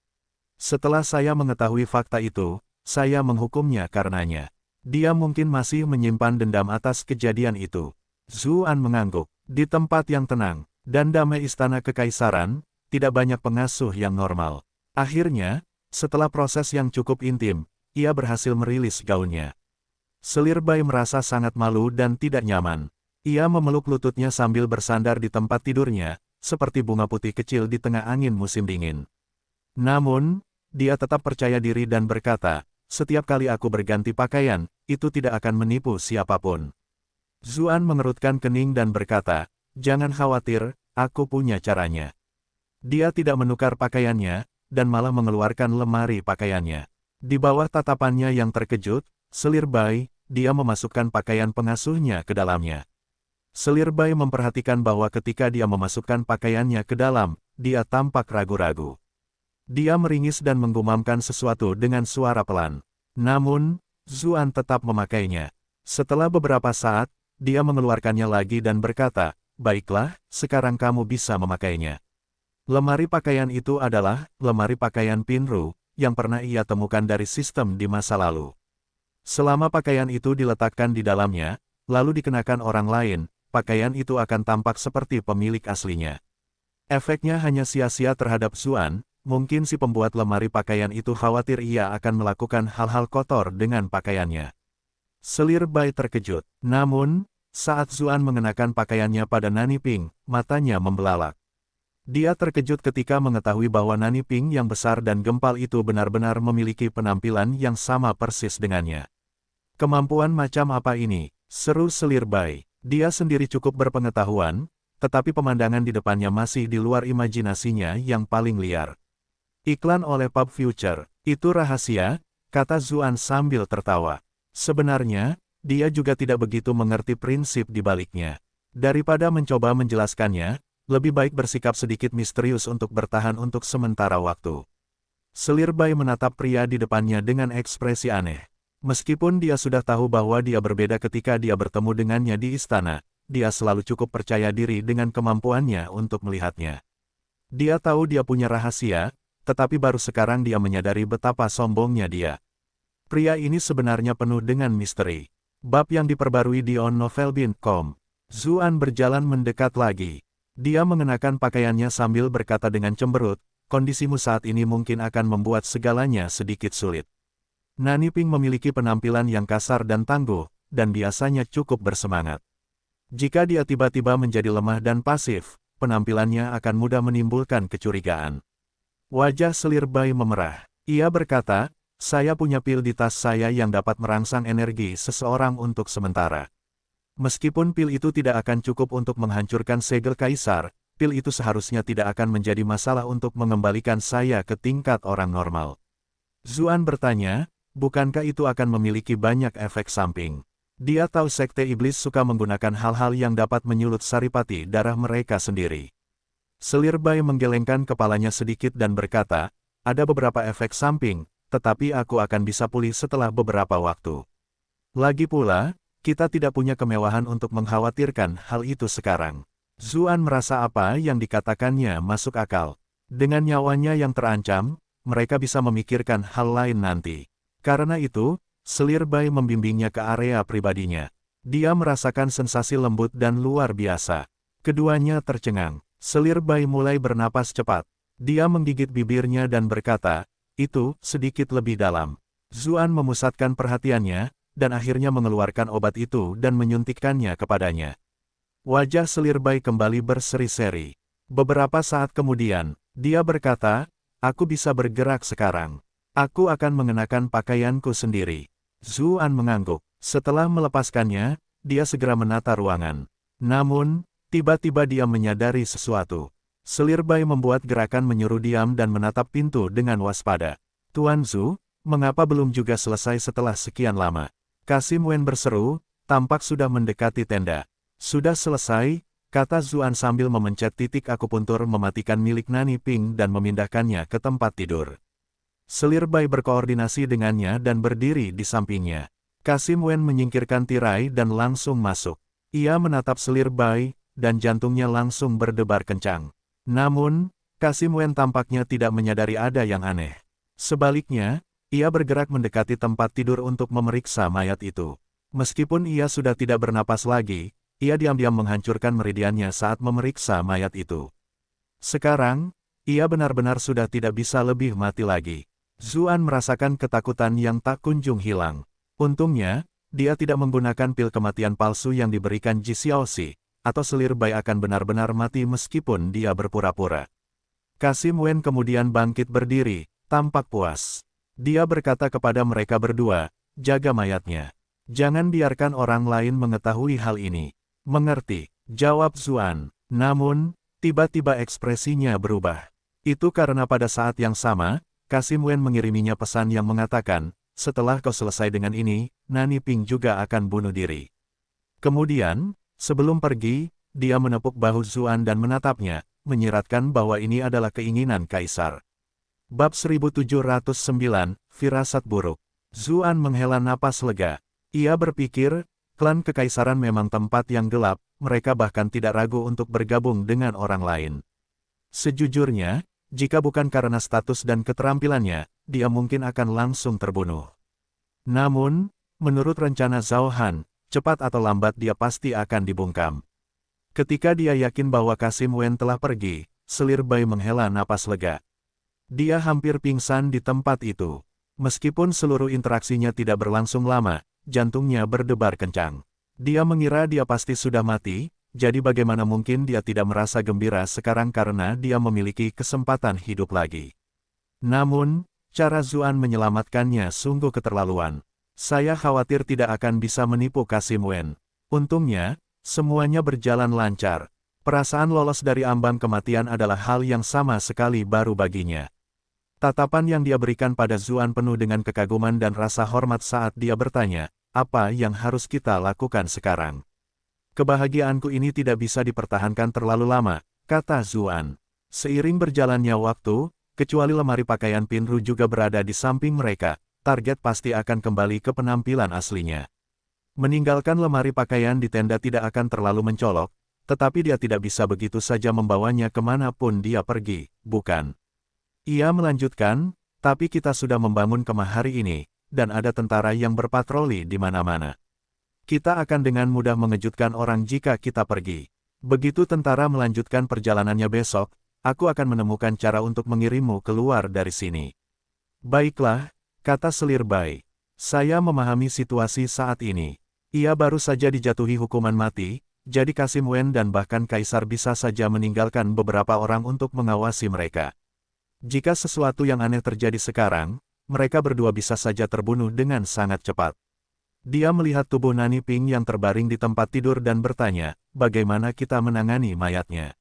Setelah saya mengetahui fakta itu, saya menghukumnya karenanya. Dia mungkin masih menyimpan dendam atas kejadian itu. Zuan mengangguk. Di tempat yang tenang dan damai istana kekaisaran, tidak banyak pengasuh yang normal. Akhirnya, setelah proses yang cukup intim, ia berhasil merilis gaunnya. Selir bayi merasa sangat malu dan tidak nyaman. Ia memeluk lututnya sambil bersandar di tempat tidurnya, seperti bunga putih kecil di tengah angin musim dingin. Namun, dia tetap percaya diri dan berkata, "Setiap kali aku berganti pakaian, itu tidak akan menipu siapapun." Zuan mengerutkan kening dan berkata, "Jangan khawatir, aku punya caranya." Dia tidak menukar pakaiannya, dan malah mengeluarkan lemari pakaiannya. Di bawah tatapannya yang terkejut, selir bayi, dia memasukkan pakaian pengasuhnya ke dalamnya. Selir bayi memperhatikan bahwa ketika dia memasukkan pakaiannya ke dalam, dia tampak ragu-ragu. Dia meringis dan menggumamkan sesuatu dengan suara pelan. Namun, Zuan tetap memakainya. Setelah beberapa saat, dia mengeluarkannya lagi dan berkata, "Baiklah, sekarang kamu bisa memakainya." Lemari pakaian itu adalah lemari pakaian Pinru, yang pernah ia temukan dari sistem di masa lalu. Selama pakaian itu diletakkan di dalamnya, lalu dikenakan orang lain, pakaian itu akan tampak seperti pemilik aslinya. Efeknya hanya sia-sia terhadap Zuan, mungkin si pembuat lemari pakaian itu khawatir ia akan melakukan hal-hal kotor dengan pakaiannya. Selir bayi terkejut. Namun, saat Zuan mengenakan pakaiannya pada Nani Ping, matanya membelalak. Dia terkejut ketika mengetahui bahwa Nani Ping yang besar dan gempal itu benar-benar memiliki penampilan yang sama persis dengannya. "Kemampuan macam apa ini?" seru selir bayi. Dia sendiri cukup berpengetahuan, tetapi pemandangan di depannya masih di luar imajinasinya yang paling liar. Iklan oleh Pub Future, itu rahasia, kata Zuan sambil tertawa. Sebenarnya, dia juga tidak begitu mengerti prinsip di baliknya. Daripada mencoba menjelaskannya, lebih baik bersikap sedikit misterius untuk bertahan untuk sementara waktu. Selir Bai menatap pria di depannya dengan ekspresi aneh. Meskipun dia sudah tahu bahwa dia berbeda ketika dia bertemu dengannya di istana, dia selalu cukup percaya diri dengan kemampuannya untuk melihatnya. Dia tahu dia punya rahasia, tetapi baru sekarang dia menyadari betapa sombongnya dia. Pria ini sebenarnya penuh dengan misteri. Bab yang diperbarui di onnovelbean.com. Zuan berjalan mendekat lagi. Dia mengenakan pakaiannya sambil berkata dengan cemberut, kondisimu saat ini mungkin akan membuat segalanya sedikit sulit. Nani Ping memiliki penampilan yang kasar dan tangguh, dan biasanya cukup bersemangat. Jika dia tiba-tiba menjadi lemah dan pasif, penampilannya akan mudah menimbulkan kecurigaan. Wajah Selir Bai memerah. Ia berkata, saya punya pil di tas saya yang dapat merangsang energi seseorang untuk sementara. Meskipun pil itu tidak akan cukup untuk menghancurkan segel kaisar, pil itu seharusnya tidak akan menjadi masalah untuk mengembalikan saya ke tingkat orang normal. Zuan bertanya, bukankah itu akan memiliki banyak efek samping? Dia tahu sekte iblis suka menggunakan hal-hal yang dapat menyulut saripati darah mereka sendiri. Selir Bai menggelengkan kepalanya sedikit dan berkata, ada beberapa efek samping, tetapi aku akan bisa pulih setelah beberapa waktu. Lagi pula, kita tidak punya kemewahan untuk mengkhawatirkan hal itu sekarang. Zuan merasa apa yang dikatakannya masuk akal. Dengan nyawanya yang terancam, mereka bisa memikirkan hal lain nanti. Karena itu, Selir Bai membimbingnya ke area pribadinya. Dia merasakan sensasi lembut dan luar biasa. Keduanya tercengang. Selir Bai mulai bernapas cepat. Dia menggigit bibirnya dan berkata, itu sedikit lebih dalam. Zuan memusatkan perhatiannya, dan akhirnya mengeluarkan obat itu dan menyuntikkannya kepadanya. Wajah Selir Bai kembali berseri-seri. Beberapa saat kemudian, dia berkata, aku bisa bergerak sekarang. Aku akan mengenakan pakaianku sendiri. Zuan mengangguk. Setelah melepaskannya, dia segera menata ruangan. Namun, tiba-tiba dia menyadari sesuatu. Selir Bai membuat gerakan menyuruh diam dan menatap pintu dengan waspada. Tuan Zhu, mengapa belum juga selesai setelah sekian lama? Kasim Wen berseru, tampak sudah mendekati tenda. Sudah selesai, kata Zuan sambil memencet titik akupuntur mematikan milik Nani Ping dan memindahkannya ke tempat tidur. Selir Bai berkoordinasi dengannya dan berdiri di sampingnya. Kasim Wen menyingkirkan tirai dan langsung masuk. Ia menatap Selir Bai, dan jantungnya langsung berdebar kencang. Namun, Kasim Wen tampaknya tidak menyadari ada yang aneh. Sebaliknya, ia bergerak mendekati tempat tidur untuk memeriksa mayat itu. Meskipun ia sudah tidak bernapas lagi, ia diam-diam menghancurkan meridiannya saat memeriksa mayat itu. Sekarang, ia benar-benar sudah tidak bisa lebih mati lagi. Zuan merasakan ketakutan yang tak kunjung hilang. Untungnya, dia tidak menggunakan pil kematian palsu yang diberikan Ji Xiaoxi, atau Selir Bai akan benar-benar mati meskipun dia berpura-pura. Kasim Wen kemudian bangkit berdiri, tampak puas. Dia berkata kepada mereka berdua, jaga mayatnya. Jangan biarkan orang lain mengetahui hal ini. Mengerti, jawab Zuan. Namun, tiba-tiba ekspresinya berubah. Itu karena pada saat yang sama, Kasim Wen mengiriminya pesan yang mengatakan, setelah kau selesai dengan ini, Nani Ping juga akan bunuh diri. Kemudian, sebelum pergi, dia menepuk bahu Zuan dan menatapnya, menyiratkan bahwa ini adalah keinginan Kaisar. Bab 1709, Firasat Buruk. Zuan menghela napas lega. Ia berpikir, klan kekaisaran memang tempat yang gelap, mereka bahkan tidak ragu untuk bergabung dengan orang lain. Sejujurnya, jika bukan karena status dan keterampilannya, dia mungkin akan langsung terbunuh. Namun, menurut rencana Zhao Han, cepat atau lambat dia pasti akan dibungkam. Ketika dia yakin bahwa Kasim Wen telah pergi, Selir Bai menghela napas lega. Dia hampir pingsan di tempat itu. Meskipun seluruh interaksinya tidak berlangsung lama, jantungnya berdebar kencang. Dia mengira dia pasti sudah mati, jadi bagaimana mungkin dia tidak merasa gembira sekarang karena dia memiliki kesempatan hidup lagi. Namun, cara Zuan menyelamatkannya sungguh keterlaluan. Saya khawatir tidak akan bisa menipu Kasim Wen. Untungnya, Semuanya berjalan lancar. Perasaan lolos dari ambang kematian adalah hal yang sama sekali baru baginya. Tatapan yang dia berikan pada Zuan penuh dengan kekaguman dan rasa hormat saat dia bertanya, apa yang harus kita lakukan sekarang? Kebahagiaanku ini tidak bisa dipertahankan terlalu lama, kata Zuan. Seiring berjalannya waktu, kecuali lemari pakaian Pinru juga berada di samping mereka, target pasti akan kembali ke penampilan aslinya. Meninggalkan lemari pakaian di tenda tidak akan terlalu mencolok, tetapi dia tidak bisa begitu saja membawanya kemanapun dia pergi, bukan? Ia melanjutkan, tapi kita sudah membangun kemah hari ini, dan ada tentara yang berpatroli di mana-mana. Kita akan dengan mudah mengejutkan orang jika kita pergi. Begitu tentara melanjutkan perjalanannya besok, aku akan menemukan cara untuk mengirimmu keluar dari sini. Baiklah, kata selir Bai. Saya memahami situasi saat ini. Ia baru saja dijatuhi hukuman mati, jadi Kasim Wen dan bahkan Kaisar bisa saja meninggalkan beberapa orang untuk mengawasi mereka. Jika sesuatu yang aneh terjadi sekarang, mereka berdua bisa saja terbunuh dengan sangat cepat. Dia melihat tubuh Nani Ping yang terbaring di tempat tidur dan bertanya, bagaimana kita menangani mayatnya?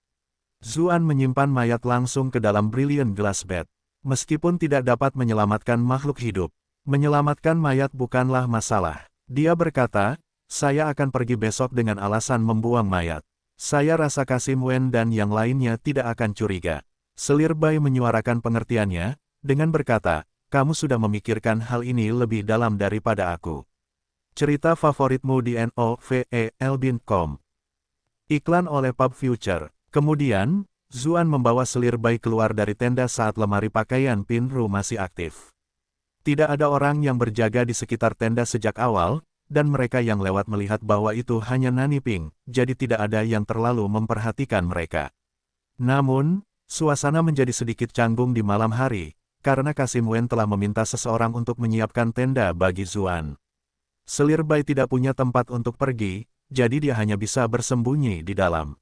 Zuan menyimpan mayat langsung ke dalam Brilliant Glass Bed. Meskipun tidak dapat menyelamatkan makhluk hidup, menyelamatkan mayat bukanlah masalah. Dia berkata, saya akan pergi besok dengan alasan membuang mayat. Saya rasa Kasim Wen dan yang lainnya tidak akan curiga. Selir Bai menyuarakan pengertiannya, dengan berkata, kamu sudah memikirkan hal ini lebih dalam daripada aku. Cerita favoritmu di novel.com. Iklan oleh Pub Future. Kemudian, Zuan membawa Selir Bai keluar dari tenda saat lemari pakaian Pinru masih aktif. Tidak ada orang yang berjaga di sekitar tenda sejak awal, dan mereka yang lewat melihat bahwa itu hanya Nani Ping, jadi tidak ada yang terlalu memperhatikan mereka. Namun, suasana menjadi sedikit canggung di malam hari, karena Kasim Wen telah meminta seseorang untuk menyiapkan tenda bagi Zuan. Selir Bai tidak punya tempat untuk pergi, jadi dia hanya bisa bersembunyi di dalam.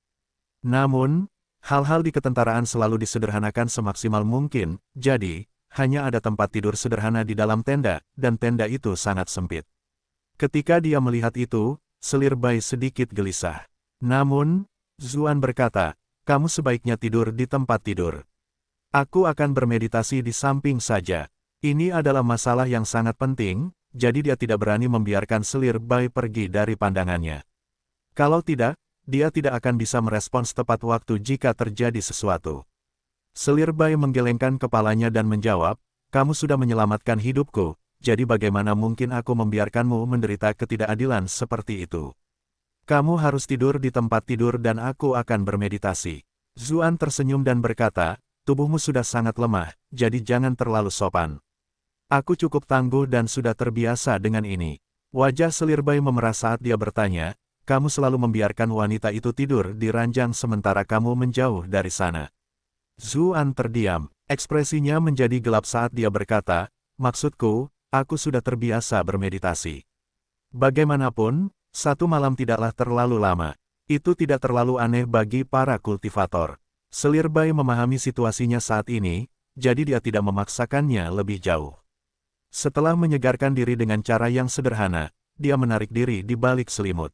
Namun, hal-hal di ketentaraan selalu disederhanakan semaksimal mungkin, jadi, hanya ada tempat tidur sederhana di dalam tenda, dan tenda itu sangat sempit. Ketika dia melihat itu, Selir Bai sedikit gelisah. Namun, Zuan berkata, kamu sebaiknya tidur di tempat tidur. Aku akan bermeditasi di samping saja. Ini adalah masalah yang sangat penting, jadi dia tidak berani membiarkan Selir Bai pergi dari pandangannya. Kalau tidak, dia tidak akan bisa merespons tepat waktu jika terjadi sesuatu. Selir Bai menggelengkan kepalanya dan menjawab, kamu sudah menyelamatkan hidupku, jadi bagaimana mungkin aku membiarkanmu menderita ketidakadilan seperti itu? Kamu harus tidur di tempat tidur dan aku akan bermeditasi. Zuan tersenyum dan berkata, tubuhmu sudah sangat lemah, jadi jangan terlalu sopan. Aku cukup tangguh dan sudah terbiasa dengan ini. Wajah Selir Bai memerah saat dia bertanya, kamu selalu membiarkan wanita itu tidur di ranjang sementara kamu menjauh dari sana. Zuan terdiam, ekspresinya menjadi gelap saat dia berkata, maksudku, aku sudah terbiasa bermeditasi. Bagaimanapun, satu malam tidaklah terlalu lama. Itu tidak terlalu aneh bagi para kultivator. Selir Bai memahami situasinya saat ini, jadi dia tidak memaksakannya lebih jauh. Setelah menyegarkan diri dengan cara yang sederhana, dia menarik diri di balik selimut.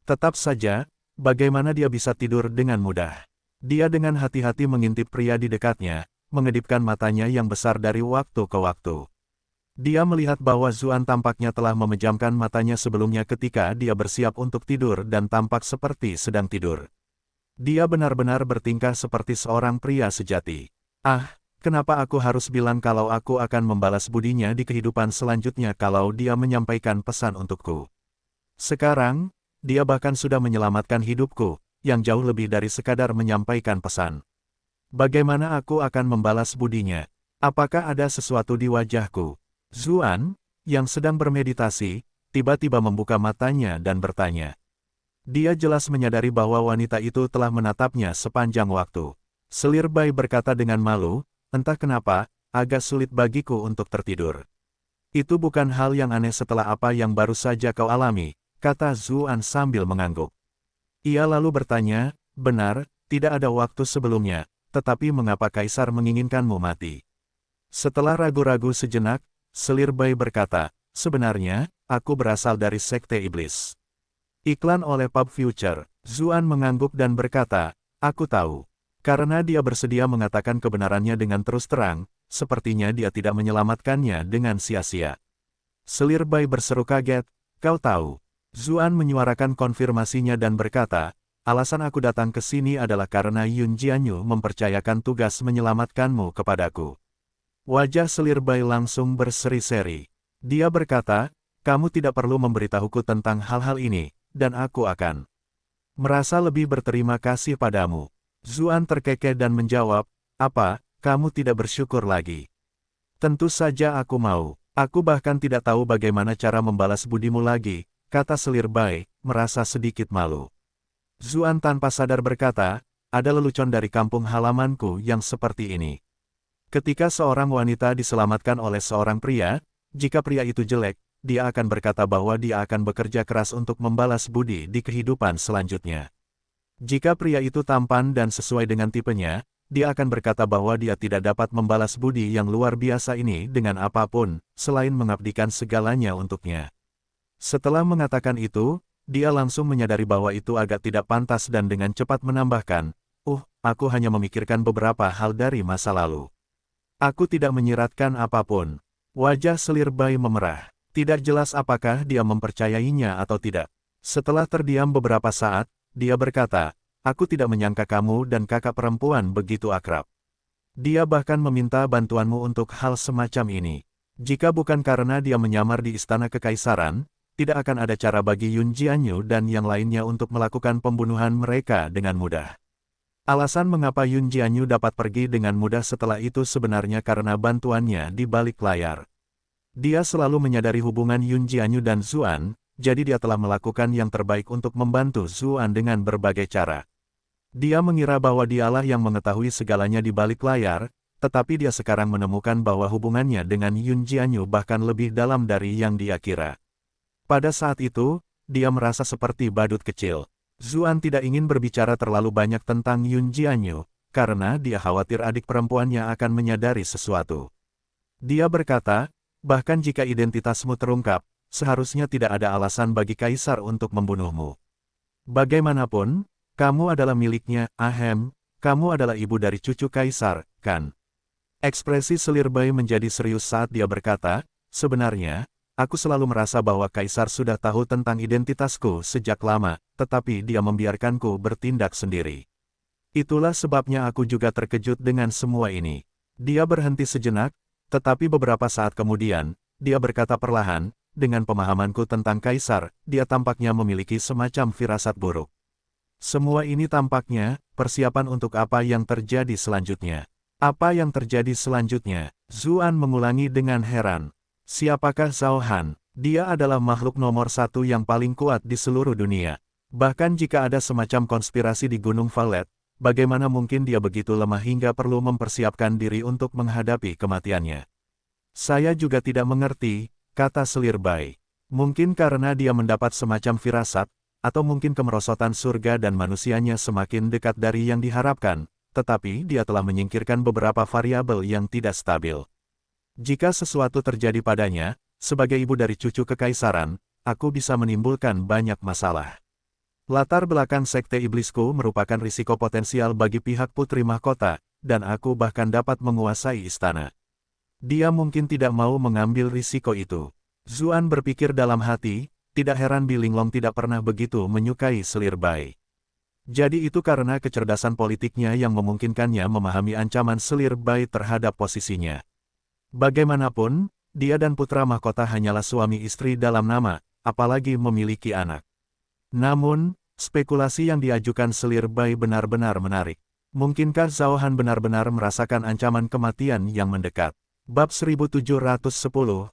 Tetap saja, bagaimana dia bisa tidur dengan mudah? Dia dengan hati-hati mengintip pria di dekatnya, mengedipkan matanya yang besar dari waktu ke waktu. Dia melihat bahwa Zuan tampaknya telah memejamkan matanya sebelumnya ketika dia bersiap untuk tidur dan tampak seperti sedang tidur. Dia benar-benar bertingkah seperti seorang pria sejati. Ah, kenapa aku harus bilang kalau aku akan membalas budinya di kehidupan selanjutnya kalau dia menyampaikan pesan untukku? Sekarang, dia bahkan sudah menyelamatkan hidupku, yang jauh lebih dari sekadar menyampaikan pesan. Bagaimana aku akan membalas budinya? Apakah ada sesuatu di wajahku? Zuan, yang sedang bermeditasi, tiba-tiba membuka matanya dan bertanya. Dia jelas menyadari bahwa wanita itu telah menatapnya sepanjang waktu. Selir Bai berkata dengan malu, entah kenapa, agak sulit bagiku untuk tertidur. Itu bukan hal yang aneh setelah apa yang baru saja kau alami, kata Zuan sambil mengangguk. Ia lalu bertanya, benar, tidak ada waktu sebelumnya, tetapi mengapa Kaisar menginginkanmu mati? Setelah ragu-ragu sejenak, Selir Bai berkata, sebenarnya, aku berasal dari Sekte Iblis. Iklan oleh Pub Future. Zuan mengangguk dan berkata, aku tahu. Karena dia bersedia mengatakan kebenarannya dengan terus terang, sepertinya dia tidak menyelamatkannya dengan sia-sia. Selir Bai berseru kaget, kau tahu. Zuan menyuarakan konfirmasinya dan berkata, alasan aku datang ke sini adalah karena Yun Jianyu mempercayakan tugas menyelamatkanmu kepadaku. Wajah Selir Bai langsung berseri-seri. Dia berkata, kamu tidak perlu memberitahuku tentang hal-hal ini, dan aku akan merasa lebih berterima kasih padamu. Zuan terkekeh dan menjawab, apa, kamu tidak bersyukur lagi? Tentu saja aku mau. Aku bahkan tidak tahu bagaimana cara membalas budimu lagi, kata Selir Bai, merasa sedikit malu. Zuan tanpa sadar berkata, ada lelucon dari kampung halamanku yang seperti ini. Ketika seorang wanita diselamatkan oleh seorang pria, jika pria itu jelek, dia akan berkata bahwa dia akan bekerja keras untuk membalas budi di kehidupan selanjutnya. Jika pria itu tampan dan sesuai dengan tipenya, dia akan berkata bahwa dia tidak dapat membalas budi yang luar biasa ini dengan apapun, selain mengabdikan segalanya untuknya. Setelah mengatakan itu, dia langsung menyadari bahwa itu agak tidak pantas dan dengan cepat menambahkan, aku hanya memikirkan beberapa hal dari masa lalu. Aku tidak menyiratkan apapun. Wajah Selir Bai memerah. Tidak jelas apakah dia mempercayainya atau tidak. Setelah terdiam beberapa saat, dia berkata, aku tidak menyangka kamu dan kakak perempuan begitu akrab. Dia bahkan meminta bantuanmu untuk hal semacam ini. Jika bukan karena dia menyamar di istana kekaisaran, tidak akan ada cara bagi Yun Jianyu dan yang lainnya untuk melakukan pembunuhan mereka dengan mudah. Alasan mengapa Yun Jianyu dapat pergi dengan mudah setelah itu sebenarnya karena bantuannya di balik layar. Dia selalu menyadari hubungan Yun Jianyu dan Zuan, jadi dia telah melakukan yang terbaik untuk membantu Zuan dengan berbagai cara. Dia mengira bahwa dialah yang mengetahui segalanya di balik layar, tetapi dia sekarang menemukan bahwa hubungannya dengan Yun Jianyu bahkan lebih dalam dari yang dia kira. Pada saat itu, dia merasa seperti badut kecil. Zuan tidak ingin berbicara terlalu banyak tentang Yun Jianyu, karena dia khawatir adik perempuannya akan menyadari sesuatu. Dia berkata, bahkan jika identitasmu terungkap, seharusnya tidak ada alasan bagi kaisar untuk membunuhmu. Bagaimanapun, kamu adalah miliknya, kamu adalah ibu dari cucu kaisar, kan? Ekspresi Selir Bai menjadi serius saat dia berkata, sebenarnya, aku selalu merasa bahwa kaisar sudah tahu tentang identitasku sejak lama, tetapi dia membiarkanku bertindak sendiri. Itulah sebabnya aku juga terkejut dengan semua ini. Dia berhenti sejenak, tetapi beberapa saat kemudian, dia berkata perlahan, dengan pemahamanku tentang kaisar, dia tampaknya memiliki semacam firasat buruk. Semua ini tampaknya, persiapan untuk apa yang terjadi selanjutnya. Apa yang terjadi selanjutnya? Zuan mengulangi dengan heran. Siapakah Zhao Han? Dia adalah makhluk nomor satu yang paling kuat di seluruh dunia. Bahkan jika ada semacam konspirasi di Gunung Valet, bagaimana mungkin dia begitu lemah hingga perlu mempersiapkan diri untuk menghadapi kematiannya? Saya juga tidak mengerti, kata Selir Bai. Mungkin karena dia mendapat semacam firasat, atau mungkin kemerosotan surga dan manusianya semakin dekat dari yang diharapkan, tetapi dia telah menyingkirkan beberapa variabel yang tidak stabil. Jika sesuatu terjadi padanya, sebagai ibu dari cucu kekaisaran, aku bisa menimbulkan banyak masalah. Latar belakang sekte iblisku merupakan risiko potensial bagi pihak putri mahkota, dan aku bahkan dapat menguasai istana. Dia mungkin tidak mau mengambil risiko itu. Zuan berpikir dalam hati, tidak heran Bi Linglong tidak pernah begitu menyukai Selir Bai. Jadi itu karena kecerdasan politiknya yang memungkinkannya memahami ancaman Selir Bai terhadap posisinya. Bagaimanapun, dia dan putra mahkota hanyalah suami istri dalam nama, apalagi memiliki anak. Namun, spekulasi yang diajukan Selir Bai benar-benar menarik. Mungkinkah Zhao Han benar-benar merasakan ancaman kematian yang mendekat? Bab 1710,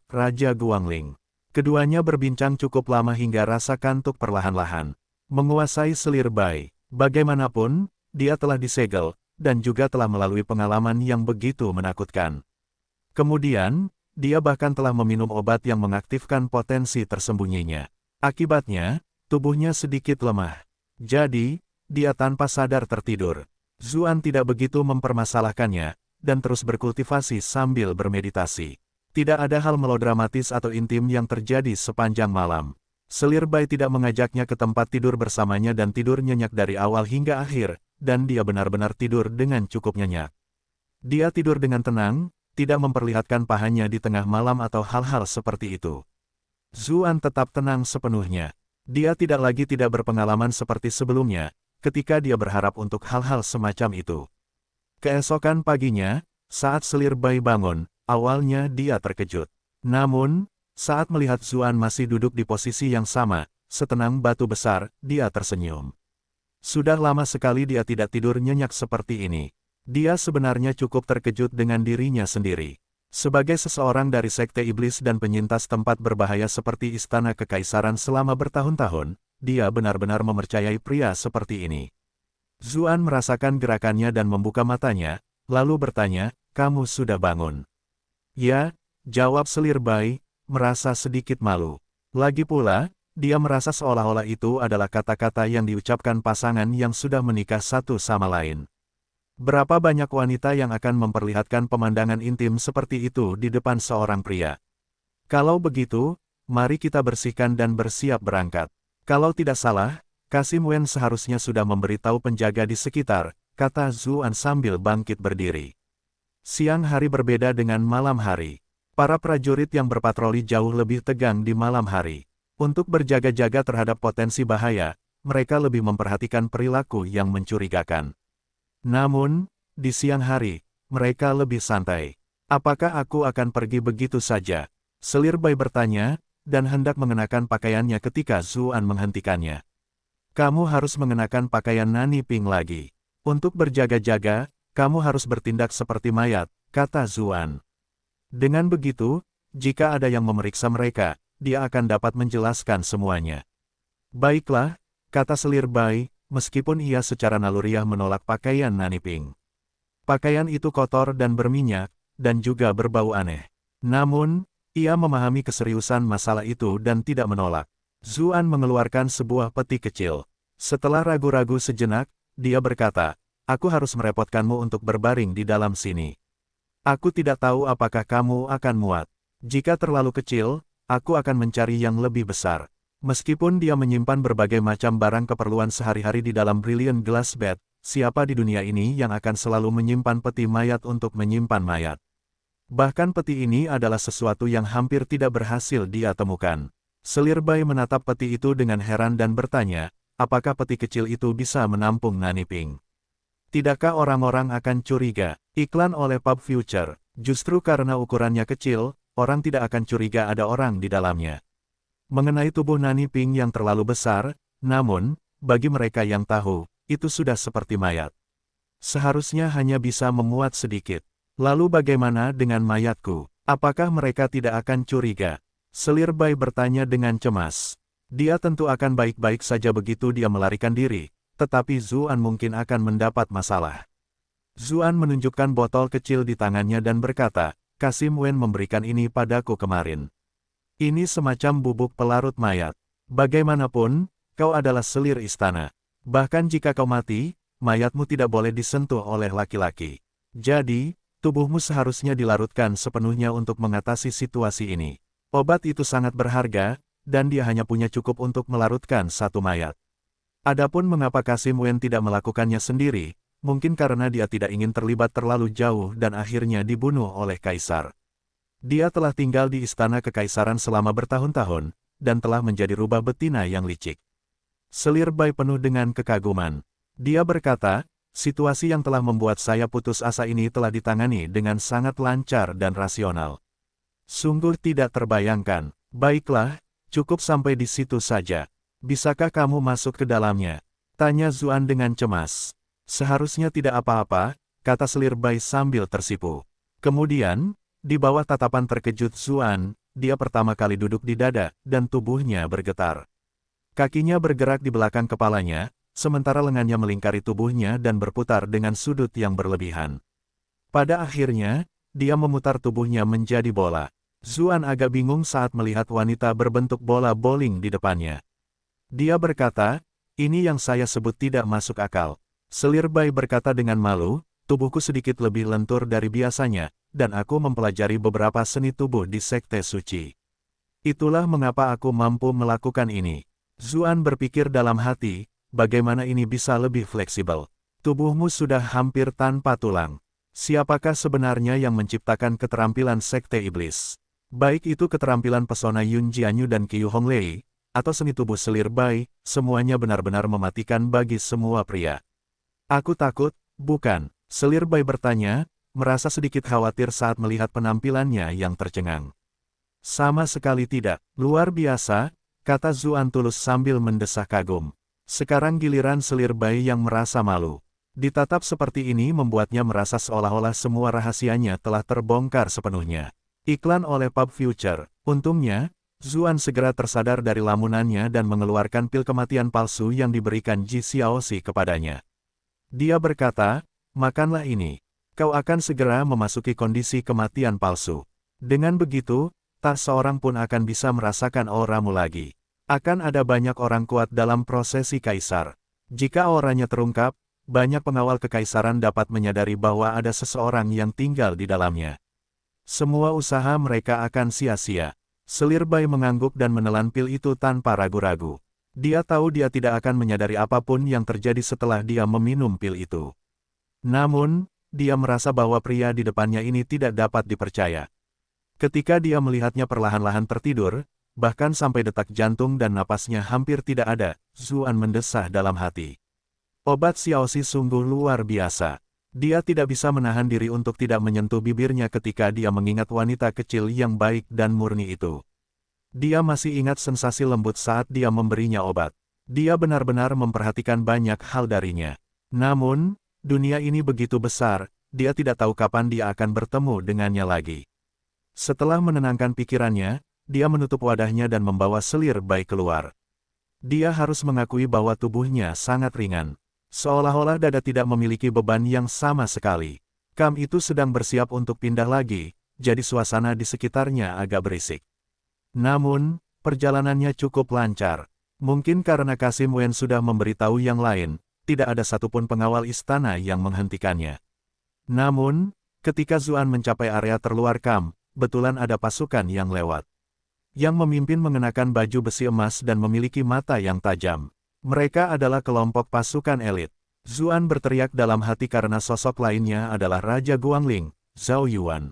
Raja Guangling. Keduanya berbincang cukup lama hingga rasa kantuk perlahan-lahan menguasai Selir Bai. Bagaimanapun, dia telah disegel, dan juga telah melalui pengalaman yang begitu menakutkan. Kemudian, dia bahkan telah meminum obat yang mengaktifkan potensi tersembunyinya. Akibatnya, tubuhnya sedikit lemah. Jadi, dia tanpa sadar tertidur. Zuan tidak begitu mempermasalahkannya, dan terus berkultivasi sambil bermeditasi. Tidak ada hal melodramatis atau intim yang terjadi sepanjang malam. Selir Bai tidak mengajaknya ke tempat tidur bersamanya dan tidur nyenyak dari awal hingga akhir, dan dia benar-benar tidur dengan cukup nyenyak. Dia tidur dengan tenang, tidak memperlihatkan pahanya di tengah malam atau hal-hal seperti itu. Zuan tetap tenang sepenuhnya. Dia tidak berpengalaman seperti sebelumnya, ketika dia berharap untuk hal-hal semacam itu. Keesokan paginya, saat Selir Bai bangun, awalnya dia terkejut. Namun, saat melihat Zuan masih duduk di posisi yang sama, setenang batu besar, dia tersenyum. Sudah lama sekali dia tidak tidur nyenyak seperti ini. Dia sebenarnya cukup terkejut dengan dirinya sendiri. Sebagai seseorang dari sekte iblis dan penyintas tempat berbahaya seperti Istana Kekaisaran selama bertahun-tahun, dia benar-benar mempercayai pria seperti ini. Zuan merasakan gerakannya dan membuka matanya, lalu bertanya, "Kamu sudah bangun?" "Ya," jawab Selir Bai, merasa sedikit malu. Lagi pula, dia merasa seolah-olah itu adalah kata-kata yang diucapkan pasangan yang sudah menikah satu sama lain. Berapa banyak wanita yang akan memperlihatkan pemandangan intim seperti itu di depan seorang pria? Kalau begitu, mari kita bersihkan dan bersiap berangkat. Kalau tidak salah, Kasim Wen seharusnya sudah memberitahu penjaga di sekitar, kata Zuan sambil bangkit berdiri. Siang hari berbeda dengan malam hari. Para prajurit yang berpatroli jauh lebih tegang di malam hari. Untuk berjaga-jaga terhadap potensi bahaya, mereka lebih memperhatikan perilaku yang mencurigakan. Namun, di siang hari, mereka lebih santai. "Apakah aku akan pergi begitu saja?" Selir Bai bertanya, dan hendak mengenakan pakaiannya ketika Zuan menghentikannya. "Kamu harus mengenakan pakaian Nani Ping lagi. Untuk berjaga-jaga, kamu harus bertindak seperti mayat," kata Zuan. Dengan begitu, jika ada yang memeriksa mereka, dia akan dapat menjelaskan semuanya. "Baiklah," kata Selir Bai, meskipun ia secara naluriah menolak pakaian Nani Ping. Pakaian itu kotor dan berminyak, dan juga berbau aneh. Namun, ia memahami keseriusan masalah itu dan tidak menolak. Zuan mengeluarkan sebuah peti kecil. Setelah ragu-ragu sejenak, dia berkata, "Aku harus merepotkanmu untuk berbaring di dalam sini. Aku tidak tahu apakah kamu akan muat. Jika terlalu kecil, aku akan mencari yang lebih besar." Meskipun dia menyimpan berbagai macam barang keperluan sehari-hari di dalam Brilliant Glass Bed, siapa di dunia ini yang akan selalu menyimpan peti mayat untuk menyimpan mayat? Bahkan peti ini adalah sesuatu yang hampir tidak berhasil dia temukan. Selir Bai menatap peti itu dengan heran dan bertanya, apakah peti kecil itu bisa menampung Nani Ping? Tidakkah orang-orang akan curiga? Iklan oleh Pub Future. Justru karena ukurannya kecil, orang tidak akan curiga ada orang di dalamnya. Mengenai tubuh Nani Ping yang terlalu besar, namun, bagi mereka yang tahu, itu sudah seperti mayat. Seharusnya hanya bisa memuat sedikit. Lalu bagaimana dengan mayatku? Apakah mereka tidak akan curiga? Selir Bai bertanya dengan cemas. Dia tentu akan baik-baik saja begitu dia melarikan diri, tetapi Zuan mungkin akan mendapat masalah. Zuan menunjukkan botol kecil di tangannya dan berkata, "Kasim Wen memberikan ini padaku kemarin. Ini semacam bubuk pelarut mayat. Bagaimanapun, kau adalah selir istana. Bahkan jika kau mati, mayatmu tidak boleh disentuh oleh laki-laki. Jadi, tubuhmu seharusnya dilarutkan sepenuhnya untuk mengatasi situasi ini. Obat itu sangat berharga, dan dia hanya punya cukup untuk melarutkan satu mayat." Adapun mengapa Kasim Wen tidak melakukannya sendiri, mungkin karena dia tidak ingin terlibat terlalu jauh dan akhirnya dibunuh oleh kaisar. Dia telah tinggal di Istana Kekaisaran selama bertahun-tahun, dan telah menjadi rubah betina yang licik. Selir Bai penuh dengan kekaguman. Dia berkata, "Situasi yang telah membuat saya putus asa ini telah ditangani dengan sangat lancar dan rasional. Sungguh tidak terbayangkan. Baiklah, cukup sampai di situ saja. Bisakah kamu masuk ke dalamnya?" tanya Zuan dengan cemas. "Seharusnya tidak apa-apa," kata Selir Bai sambil tersipu. Kemudian, di bawah tatapan terkejut Zuan, dia pertama kali duduk di dada, dan tubuhnya bergetar. Kakinya bergerak di belakang kepalanya, sementara lengannya melingkari tubuhnya dan berputar dengan sudut yang berlebihan. Pada akhirnya, dia memutar tubuhnya menjadi bola. Zuan agak bingung saat melihat wanita berbentuk bola bowling di depannya. Dia berkata, "Ini yang saya sebut tidak masuk akal." Selir Bai berkata dengan malu, "Tubuhku sedikit lebih lentur dari biasanya, dan aku mempelajari beberapa seni tubuh di Sekte Suci. Itulah mengapa aku mampu melakukan ini. Zuan berpikir dalam hati, bagaimana ini bisa lebih fleksibel. Tubuhmu sudah hampir tanpa tulang. Siapakah sebenarnya yang menciptakan keterampilan Sekte Iblis? Baik itu keterampilan pesona Yun Jianyu dan Qiu Honglei, atau seni tubuh selir Bai, semuanya benar-benar mematikan bagi semua pria. Aku takut, bukan? Selir Bai bertanya, merasa sedikit khawatir saat melihat penampilannya yang tercengang. Sama sekali tidak, luar biasa, kata Zuan tulus sambil mendesah kagum. Sekarang giliran Selir Bai yang merasa malu. Ditatap seperti ini membuatnya merasa seolah-olah semua rahasianya telah terbongkar sepenuhnya. Iklan oleh Pub Future. Untungnya, Zuan segera tersadar dari lamunannya dan mengeluarkan pil kematian palsu yang diberikan Ji Xiaoxi kepadanya. Dia berkata, makanlah ini. Kau akan segera memasuki kondisi kematian palsu. Dengan begitu, tak seorang pun akan bisa merasakan auramu lagi. Akan ada banyak orang kuat dalam prosesi kaisar. Jika auranya terungkap, banyak pengawal kekaisaran dapat menyadari bahwa ada seseorang yang tinggal di dalamnya. Semua usaha mereka akan sia-sia. Selir Bai mengangguk dan menelan pil itu tanpa ragu-ragu. Dia tahu dia tidak akan menyadari apapun yang terjadi setelah dia meminum pil itu. Namun, dia merasa bahwa pria di depannya ini tidak dapat dipercaya. Ketika dia melihatnya perlahan-lahan tertidur, bahkan sampai detak jantung dan napasnya hampir tidak ada, Zuan mendesah dalam hati. Obat Xiaoxi sungguh luar biasa. Dia tidak bisa menahan diri untuk tidak menyentuh bibirnya ketika dia mengingat wanita kecil yang baik dan murni itu. Dia masih ingat sensasi lembut saat dia memberinya obat. Dia benar-benar memperhatikan banyak hal darinya. Namun, dunia ini begitu besar, dia tidak tahu kapan dia akan bertemu dengannya lagi. Setelah menenangkan pikirannya, dia menutup wadahnya dan membawa Selir Bai keluar. Dia harus mengakui bahwa tubuhnya sangat ringan. Seolah-olah dada tidak memiliki beban yang sama sekali. Kam itu sedang bersiap untuk pindah lagi, jadi suasana di sekitarnya agak berisik. Namun, perjalanannya cukup lancar. Mungkin karena Kasim Wen sudah memberitahu yang lain, tidak ada satupun pengawal istana yang menghentikannya. Namun, ketika Zuan mencapai area terluar Kam, betulan ada pasukan yang lewat. Yang memimpin mengenakan baju besi emas dan memiliki mata yang tajam. Mereka adalah kelompok pasukan elit. Zuan berteriak dalam hati karena sosok lainnya adalah Raja Guangling, Zhao Yuan.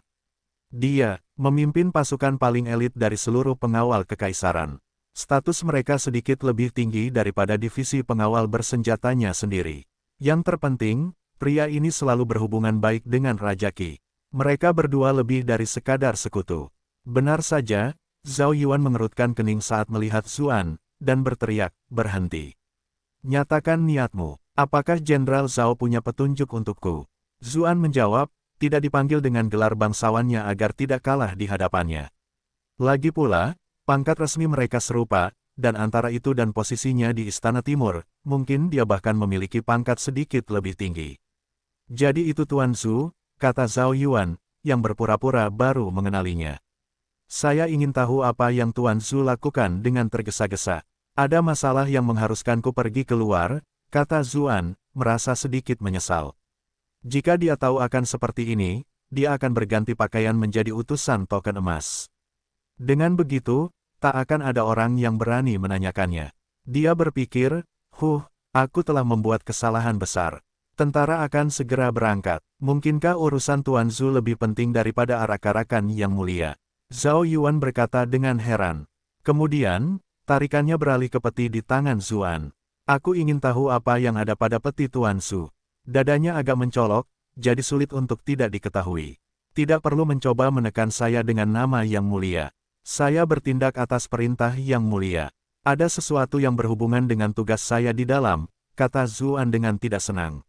Dia memimpin pasukan paling elit dari seluruh pengawal kekaisaran. Status mereka sedikit lebih tinggi daripada divisi pengawal bersenjatanya sendiri. Yang terpenting, pria ini selalu berhubungan baik dengan Raja Qi. Mereka berdua lebih dari sekadar sekutu. Benar saja, Zhao Yuan mengerutkan kening saat melihat Zuan, dan berteriak, berhenti. Nyatakan niatmu, apakah Jenderal Zhao punya petunjuk untukku? Zuan menjawab, tidak dipanggil dengan gelar bangsawannya agar tidak kalah di hadapannya. Lagi pula, pangkat resmi mereka serupa, dan antara itu dan posisinya di Istana Timur, mungkin dia bahkan memiliki pangkat sedikit lebih tinggi. Jadi itu Tuan Zhu, kata Zhao Yuan, yang berpura-pura baru mengenalinya. Saya ingin tahu apa yang Tuan Zhu lakukan dengan tergesa-gesa. Ada masalah yang mengharuskanku pergi keluar, kata Zuan, merasa sedikit menyesal. Jika dia tahu akan seperti ini, dia akan berganti pakaian menjadi utusan token emas. Dengan begitu, tak akan ada orang yang berani menanyakannya. Dia berpikir, aku telah membuat kesalahan besar. Tentara akan segera berangkat. Mungkinkah urusan Tuan Zhu lebih penting daripada arak-arakan yang mulia? Zhao Yuan berkata dengan heran. Kemudian, tarikannya beralih ke peti di tangan Zuan. Aku ingin tahu apa yang ada pada peti Tuan Zhu. Dadanya agak mencolok, jadi sulit untuk tidak diketahui. Tidak perlu mencoba menekan saya dengan nama yang mulia. Saya bertindak atas perintah yang mulia. Ada sesuatu yang berhubungan dengan tugas saya di dalam, kata Zuan dengan tidak senang.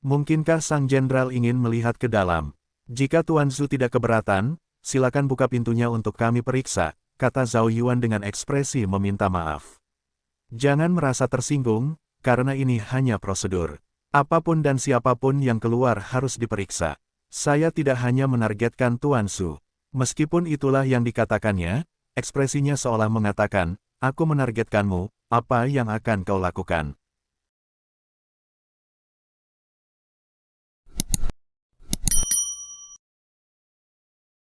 Mungkinkah Sang Jenderal ingin melihat ke dalam? Jika Tuan Zhu tidak keberatan, silakan buka pintunya untuk kami periksa, kata Zhao Yuan dengan ekspresi meminta maaf. Jangan merasa tersinggung, karena ini hanya prosedur. Apapun dan siapapun yang keluar harus diperiksa. Saya tidak hanya menargetkan Tuan Zhu. Meskipun itulah yang dikatakannya, ekspresinya seolah mengatakan, aku menargetkanmu, apa yang akan kau lakukan?